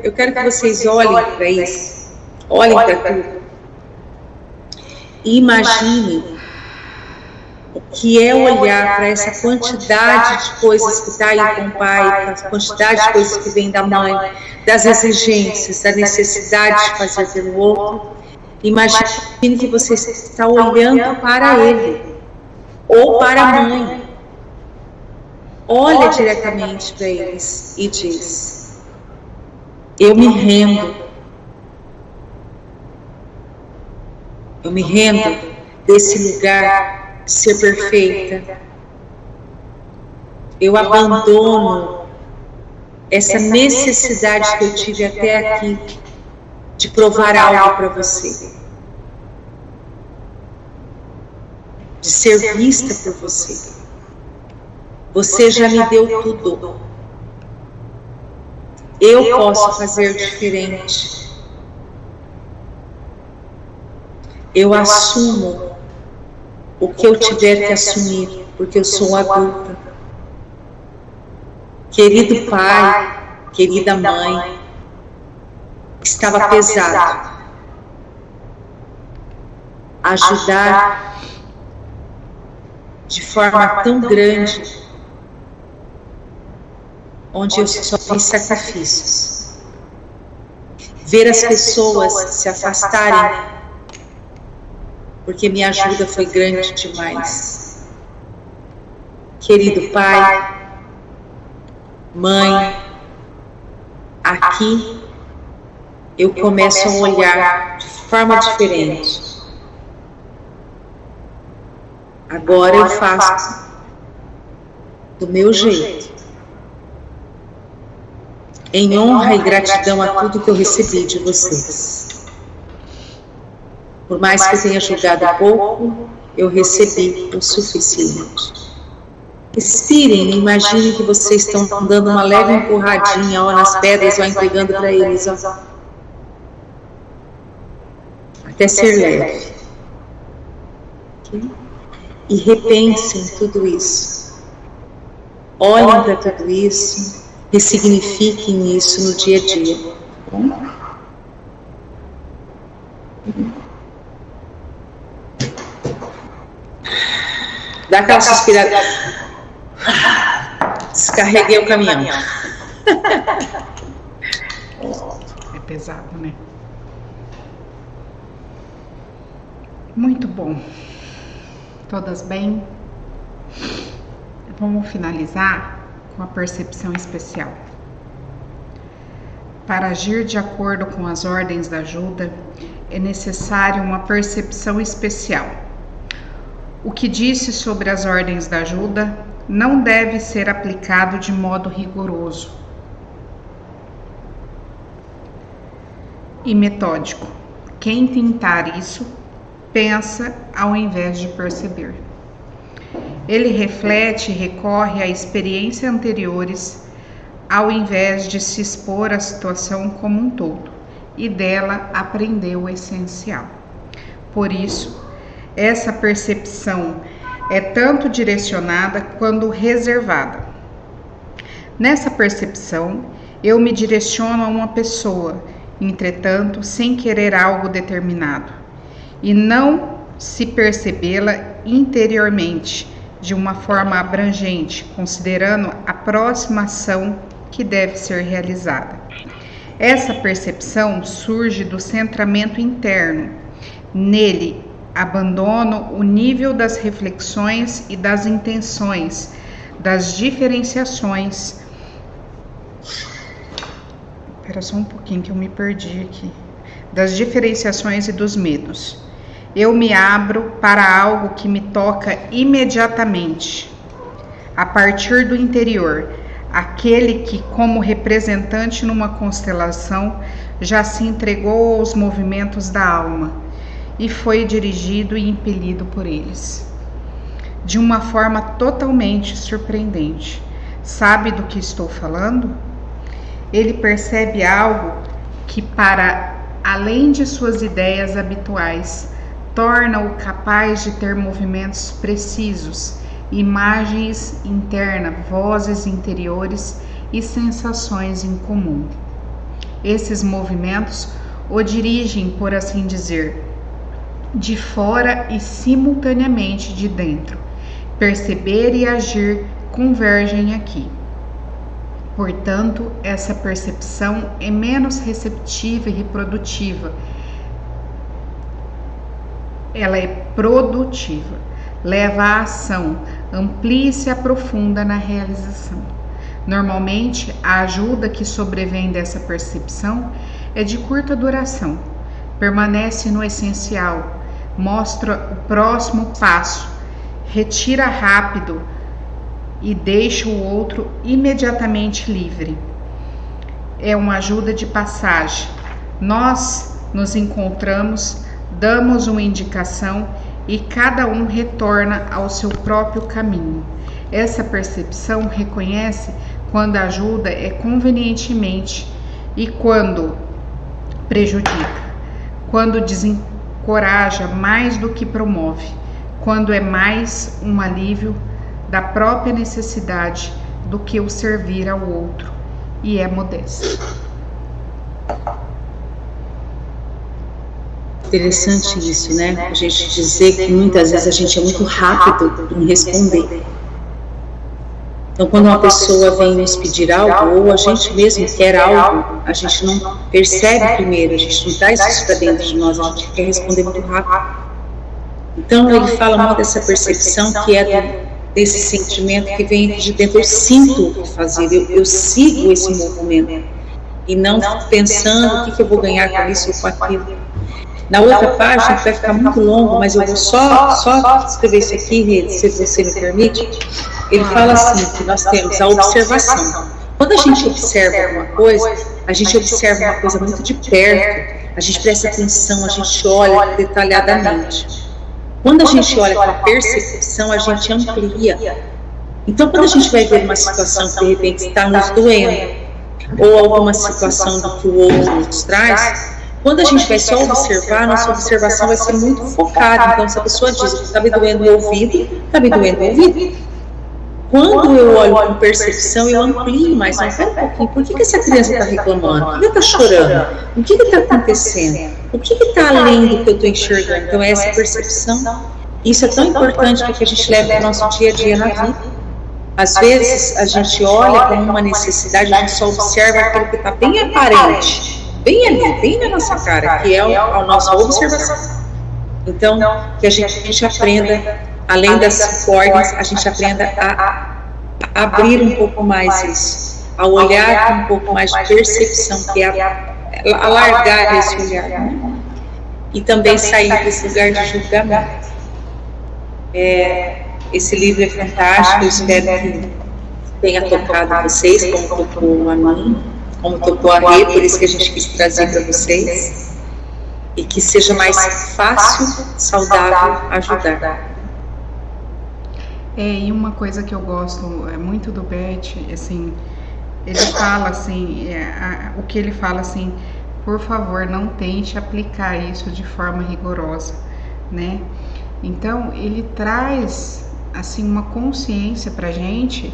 eu quero que vocês olhem para isso. Olhem para tudo. E imaginem o que é olhar para essa quantidade de coisas que está aí com o pai, para a quantidade de coisas que vem da mãe, das exigências, da necessidade de fazer pelo outro. Imagine que você está olhando para ele ou para a mãe. Olha diretamente para eles e diz: eu me rendo. Eu me rendo desse lugar de ser perfeita. Eu abandono essa necessidade que eu tive até aqui de provar algo para você, de ser vista por você. Você já me deu tudo. Eu posso fazer diferente. Eu assumo o que eu tiver que assumir, porque eu sou adulta. Querido pai, querida mãe, estava pesado. Ajudar de forma tão grande, onde eu só fiz sacrifícios. Ver as pessoas se afastarem, porque minha ajuda foi grande demais. Querido pai, mãe, aqui eu começo a olhar de forma diferente. Agora eu faço do meu jeito, em honra e gratidão a tudo que eu recebi de vocês. Por mais que eu tenha julgado pouco, eu recebi o suficiente. Respirem e imaginem que vocês estão dando uma leve empurradinha nas pedras, ou entregando para eles, até ser leve. Okay? E repensem tudo isso. Olhem para tudo isso. Ressignifiquem isso no dia a dia. Tá bom? Dá aquela suspirada. Descarreguei o caminhão. É pesado, né? Muito bom. Todas bem? Vamos finalizar com a percepção especial. Para agir de acordo com as ordens da ajuda, é necessário uma percepção especial. O que disse sobre as ordens da ajuda não deve ser aplicado de modo rigoroso e metódico. Quem tentar isso, pensa ao invés de perceber. Ele reflete e recorre a experiências anteriores ao invés de se expor à situação como um todo e dela aprender o essencial. Por isso, essa percepção é tanto direcionada quanto reservada. Nessa percepção, eu me direciono a uma pessoa, entretanto, sem querer algo determinado, e não se percebê-la interiormente, de uma forma abrangente, considerando a próxima ação que deve ser realizada. Essa percepção surge do centramento interno. Nele, abandono o nível das reflexões e das intenções, das diferenciações. Espera só um pouquinho que eu me perdi aqui. Das diferenciações e dos medos. Eu me abro para algo que me toca imediatamente, a partir do interior, aquele que, como representante numa constelação, já se entregou aos movimentos da alma e foi dirigido e impelido por eles. De uma forma totalmente surpreendente. Sabe do que estou falando? Ele percebe algo que, para além de suas ideias habituais, torna-o capaz de ter movimentos precisos, imagens internas, vozes interiores e sensações em comum. Esses movimentos o dirigem, por assim dizer, de fora e simultaneamente de dentro. Perceber e agir convergem aqui. Portanto, essa percepção é menos receptiva e reprodutiva. Ela é produtiva, leva à ação, amplia e se aprofunda na realização. Normalmente, a ajuda que sobrevém dessa percepção é de curta duração, permanece no essencial, mostra o próximo passo, retira rápido e deixa o outro imediatamente livre. É uma ajuda de passagem. Nós nos encontramos, damos uma indicação e cada um retorna ao seu próprio caminho. Essa percepção reconhece quando a ajuda é convenientemente e quando prejudica, quando desencoraja mais do que promove, quando é mais um alívio da própria necessidade do que o servir ao outro e é modesta. Interessante isso, né? A gente dizer que muitas vezes a gente é muito rápido em responder. Então, quando uma pessoa vem nos pedir algo, ou a gente mesmo quer algo, a gente não percebe primeiro, a gente não traz isso para dentro de nós, a gente quer responder muito rápido. Então, ele fala muito dessa percepção que é desse sentimento que vem de dentro. Eu sinto o que fazer, eu sigo esse movimento, e não pensando o que eu vou ganhar com isso ou com aquilo. Na outra página, vai ficar muito longo, mas eu vou só escrever isso aqui, se você me permite. Ele fala assim, que nós temos a observação. Quando a gente observa alguma coisa, a gente observa uma coisa muito de perto, a gente presta atenção, a gente olha detalhadamente. Quando a gente olha com a percepção, a gente amplia. Então, quando a gente vai ver uma situação que de repente está nos doendo, ou alguma situação do que o outro nos traz, quando a gente vai só observar, nossa observação vai ser muito focada. Então, se a pessoa diz que está me doendo o ouvido, está me doendo o ouvido. Quando eu olho com percepção, eu amplio mais. Mas espera um pouquinho, por que essa criança está reclamando? Por que está chorando? O que está acontecendo? O que está além do que eu estou enxergando? Então, essa percepção Isso é tão importante para que a gente leve para o nosso dia a dia na vida. Às vezes a gente olha como uma necessidade, a gente só observa aquilo que está bem aparente, bem ali, bem na nossa cara, que é a nossa observação. Então, que a gente aprenda, além das 5 ordens, a gente aprenda a abrir um pouco mais isso, a olhar com um pouco mais de percepção, que é alargar esse olhar, né? E também sair desse lugar de julgamento. Esse livro é fantástico, eu espero que tenha tocado vocês, como tocou a mim, como tocou a Rê, por isso que a gente quis trazer para vocês, e que seja mais fácil, saudável ajudar. E uma coisa que eu gosto muito do Bert, assim, ele fala assim, o que ele fala assim, por favor, não tente aplicar isso de forma rigorosa, né? Então, ele traz, assim, uma consciência pra gente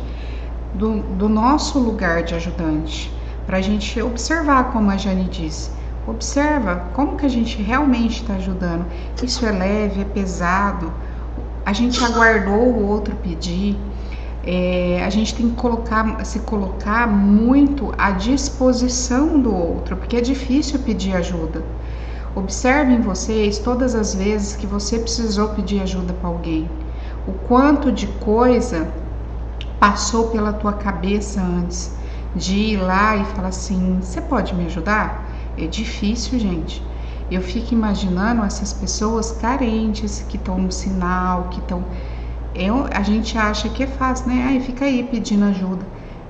do nosso lugar de ajudante, pra gente observar, como a Jane disse, observa como que a gente realmente está ajudando, isso é leve, é pesado, a gente aguardou o outro pedir, a gente tem que se colocar muito à disposição do outro, porque é difícil pedir ajuda. Observem vocês todas as vezes que você precisou pedir ajuda para alguém, o quanto de coisa passou pela tua cabeça antes de ir lá e falar assim, você pode me ajudar? É difícil, gente. Eu fico imaginando essas pessoas carentes que estão no sinal, que estão... a gente acha que é fácil, né? Ai, fica aí pedindo ajuda.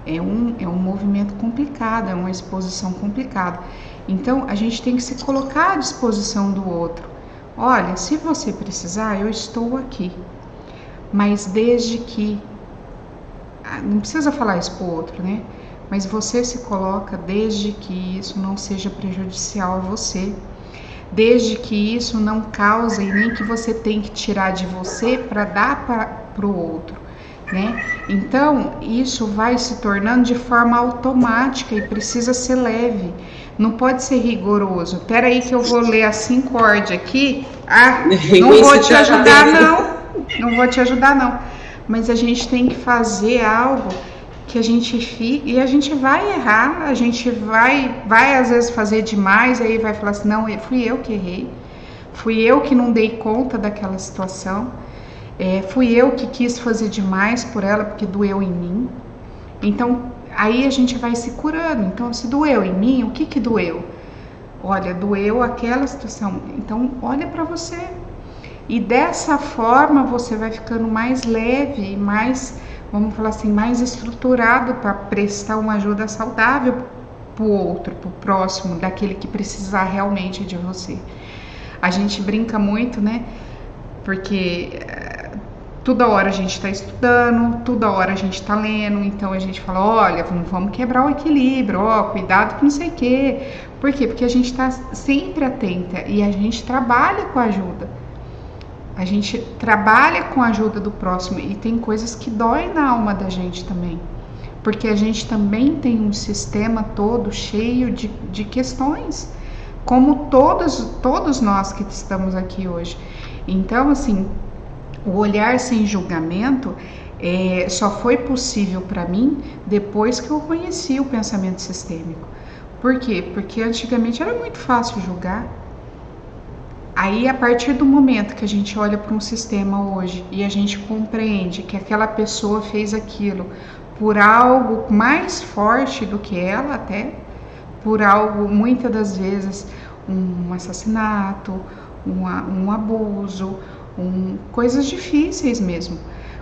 É um movimento complicado, é uma exposição complicada. Então, a gente tem que se colocar à disposição do outro. Olha, se você precisar, eu estou aqui. Mas desde que... Não precisa falar isso pro outro, né? Mas você se coloca desde que isso não seja prejudicial a você. Desde que isso não cause e nem que você tem que tirar de você para dar para o outro, né? Então, isso vai se tornando de forma automática e precisa ser leve. Não pode ser rigoroso. Espera aí que eu vou ler as 5 ordens aqui. Não vou te ajudar, não. Não vou te ajudar, não. Mas a gente tem que fazer algo que a gente fica, e a gente vai errar, a gente vai às vezes fazer demais, aí vai falar assim, não, fui eu que errei, fui eu que não dei conta daquela situação, fui eu que quis fazer demais por ela porque doeu em mim. Então aí a gente vai se curando. Então, se doeu em mim, o que doeu? Olha, doeu aquela situação, então olha para você, e dessa forma você vai ficando mais leve, mais, vamos falar assim, mais estruturado para prestar uma ajuda saudável para o outro, para o próximo, daquele que precisar realmente de você. A gente brinca muito, né? Porque toda hora a gente está estudando, toda hora a gente está lendo, então a gente fala, olha, vamos quebrar o equilíbrio, cuidado com não sei o quê. Por quê? Porque a gente está sempre atenta e a gente trabalha com a ajuda. A gente trabalha com a ajuda do próximo e tem coisas que doem na alma da gente também, porque a gente também tem um sistema todo cheio de questões, como todos nós que estamos aqui hoje. Então, assim, o olhar sem julgamento só foi possível para mim depois que eu conheci o pensamento sistêmico. Por quê? Porque antigamente era muito fácil julgar. Aí, a partir do momento que a gente olha para um sistema hoje e a gente compreende que aquela pessoa fez aquilo por algo mais forte do que ela, até por algo, muitas das vezes, um assassinato, um abuso, coisas difíceis mesmo.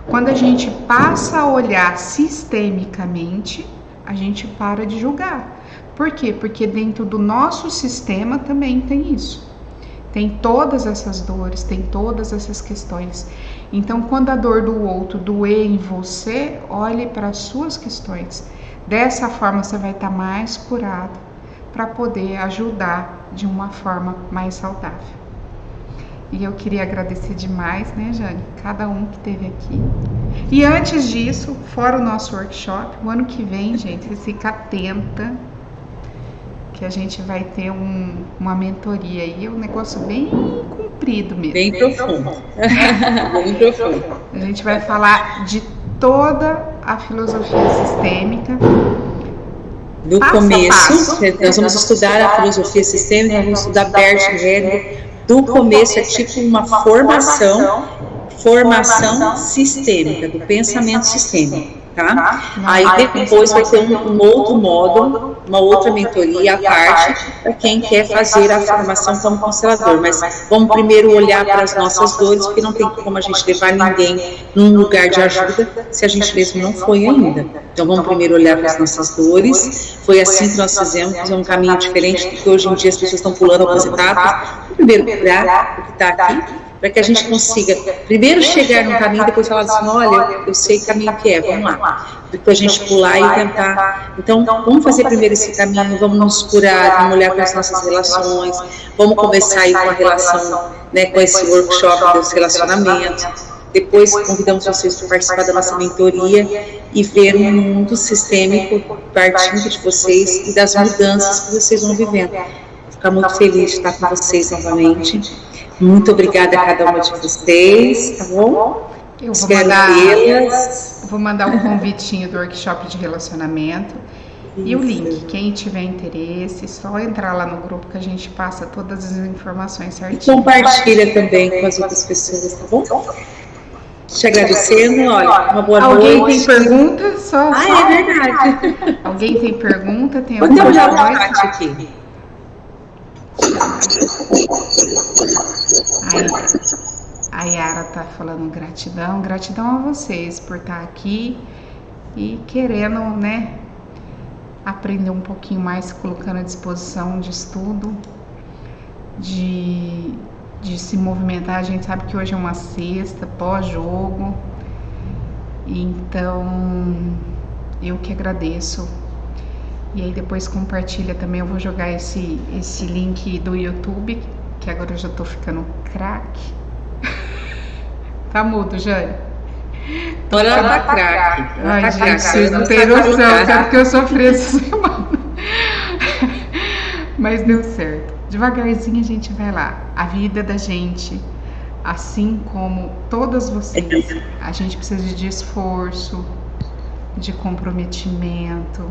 Quando a gente passa a olhar sistemicamente, a gente para de julgar. Por quê? Porque dentro do nosso sistema também tem isso. Tem todas essas dores, tem todas essas questões. Então, quando a dor do outro doer em você, olhe para as suas questões. Dessa forma, você vai estar mais curado para poder ajudar de uma forma mais saudável. E eu queria agradecer demais, né, Jane? Cada um que esteve aqui. E antes disso, fora o nosso workshop, o ano que vem, gente, você fica atenta, que que a gente vai ter uma mentoria aí, um negócio bem comprido mesmo. Bem profundo. Bem profundo. A gente vai falar de toda a filosofia sistêmica. Do começo, nós vamos estudar a filosofia sistêmica, nós vamos estudar Bert Hellinger. Do começo é tipo uma formação sistêmica, do pensamento sistêmico, tá? Aí depois vai ter um outro módulo, uma outra mentoria à parte, para quem quer fazer a formação como constelador. Mas vamos primeiro olhar para as nossas dores, porque não tem como a gente levar ninguém num lugar de ajuda se a gente mesmo não foi ainda. Então vamos primeiro olhar para as nossas dores. Foi assim que nós fizemos um caminho diferente do que hoje em dia as pessoas estão pulando algumas etapas. Primeiro olhar o que está aqui, para que a gente consiga primeiro chegar num caminho, depois falar assim, olha, eu sei que caminho que é, vamos lá. Depois a gente pular e tentar. Então, vamos fazer primeiro esse caminho, vamos nos curar, vamos olhar para as nossas relações, vamos começar aí com a relação, né, com esse workshop dos relacionamentos. Depois convidamos vocês para participar da nossa mentoria e ver um mundo sistêmico partindo de vocês e das mudanças que vocês vão vivendo. Vou ficar muito feliz de estar com vocês novamente. Muito obrigada a cada uma de vocês, tá bom? Eu vou vou mandar um convitinho do workshop de relacionamento. Isso. E o link, quem tiver interesse, só entrar lá no grupo que a gente passa todas as informações certinho. E compartilha também com as outras pessoas, tá bom? Te agradecendo, olha, uma boa noite. Alguém tem pergunta? É verdade. Alguém tem pergunta? Tem alguma coisa? Vou dar o chat aqui. A Yara tá falando gratidão a vocês por estar aqui e querendo, né, aprender um pouquinho mais, colocando à disposição de estudo, de se movimentar. A gente sabe que hoje é uma sexta, pós-jogo, então eu que agradeço. E aí depois compartilha também, eu vou jogar esse link do YouTube, que agora eu já tô ficando craque. Tá mudo, Jane? Olha, ela tá craque. Ai, gente, vocês não têm noção, tanto que eu sofri essa semana. Mas deu certo. Devagarzinho a gente vai lá. A vida da gente, assim como todas vocês, a gente precisa de esforço, de comprometimento,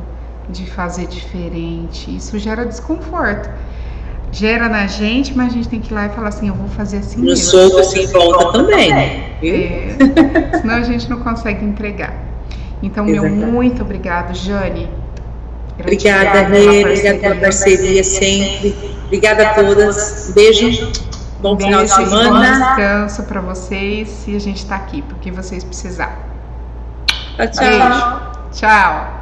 de fazer diferente. Isso gera desconforto. Gera na gente, mas a gente tem que ir lá e falar assim, eu vou fazer assim mesmo. Nos outros se volta também. Senão a gente não consegue entregar. Então, meu muito obrigado, Jane. Obrigada, Rê. Obrigada pela parceria sempre. Obrigada a todas. Um beijo. Bom final de semana. Bom descanso para vocês. E a gente tá aqui porque vocês precisarem. Tchau, tchau. Beijo. Tchau.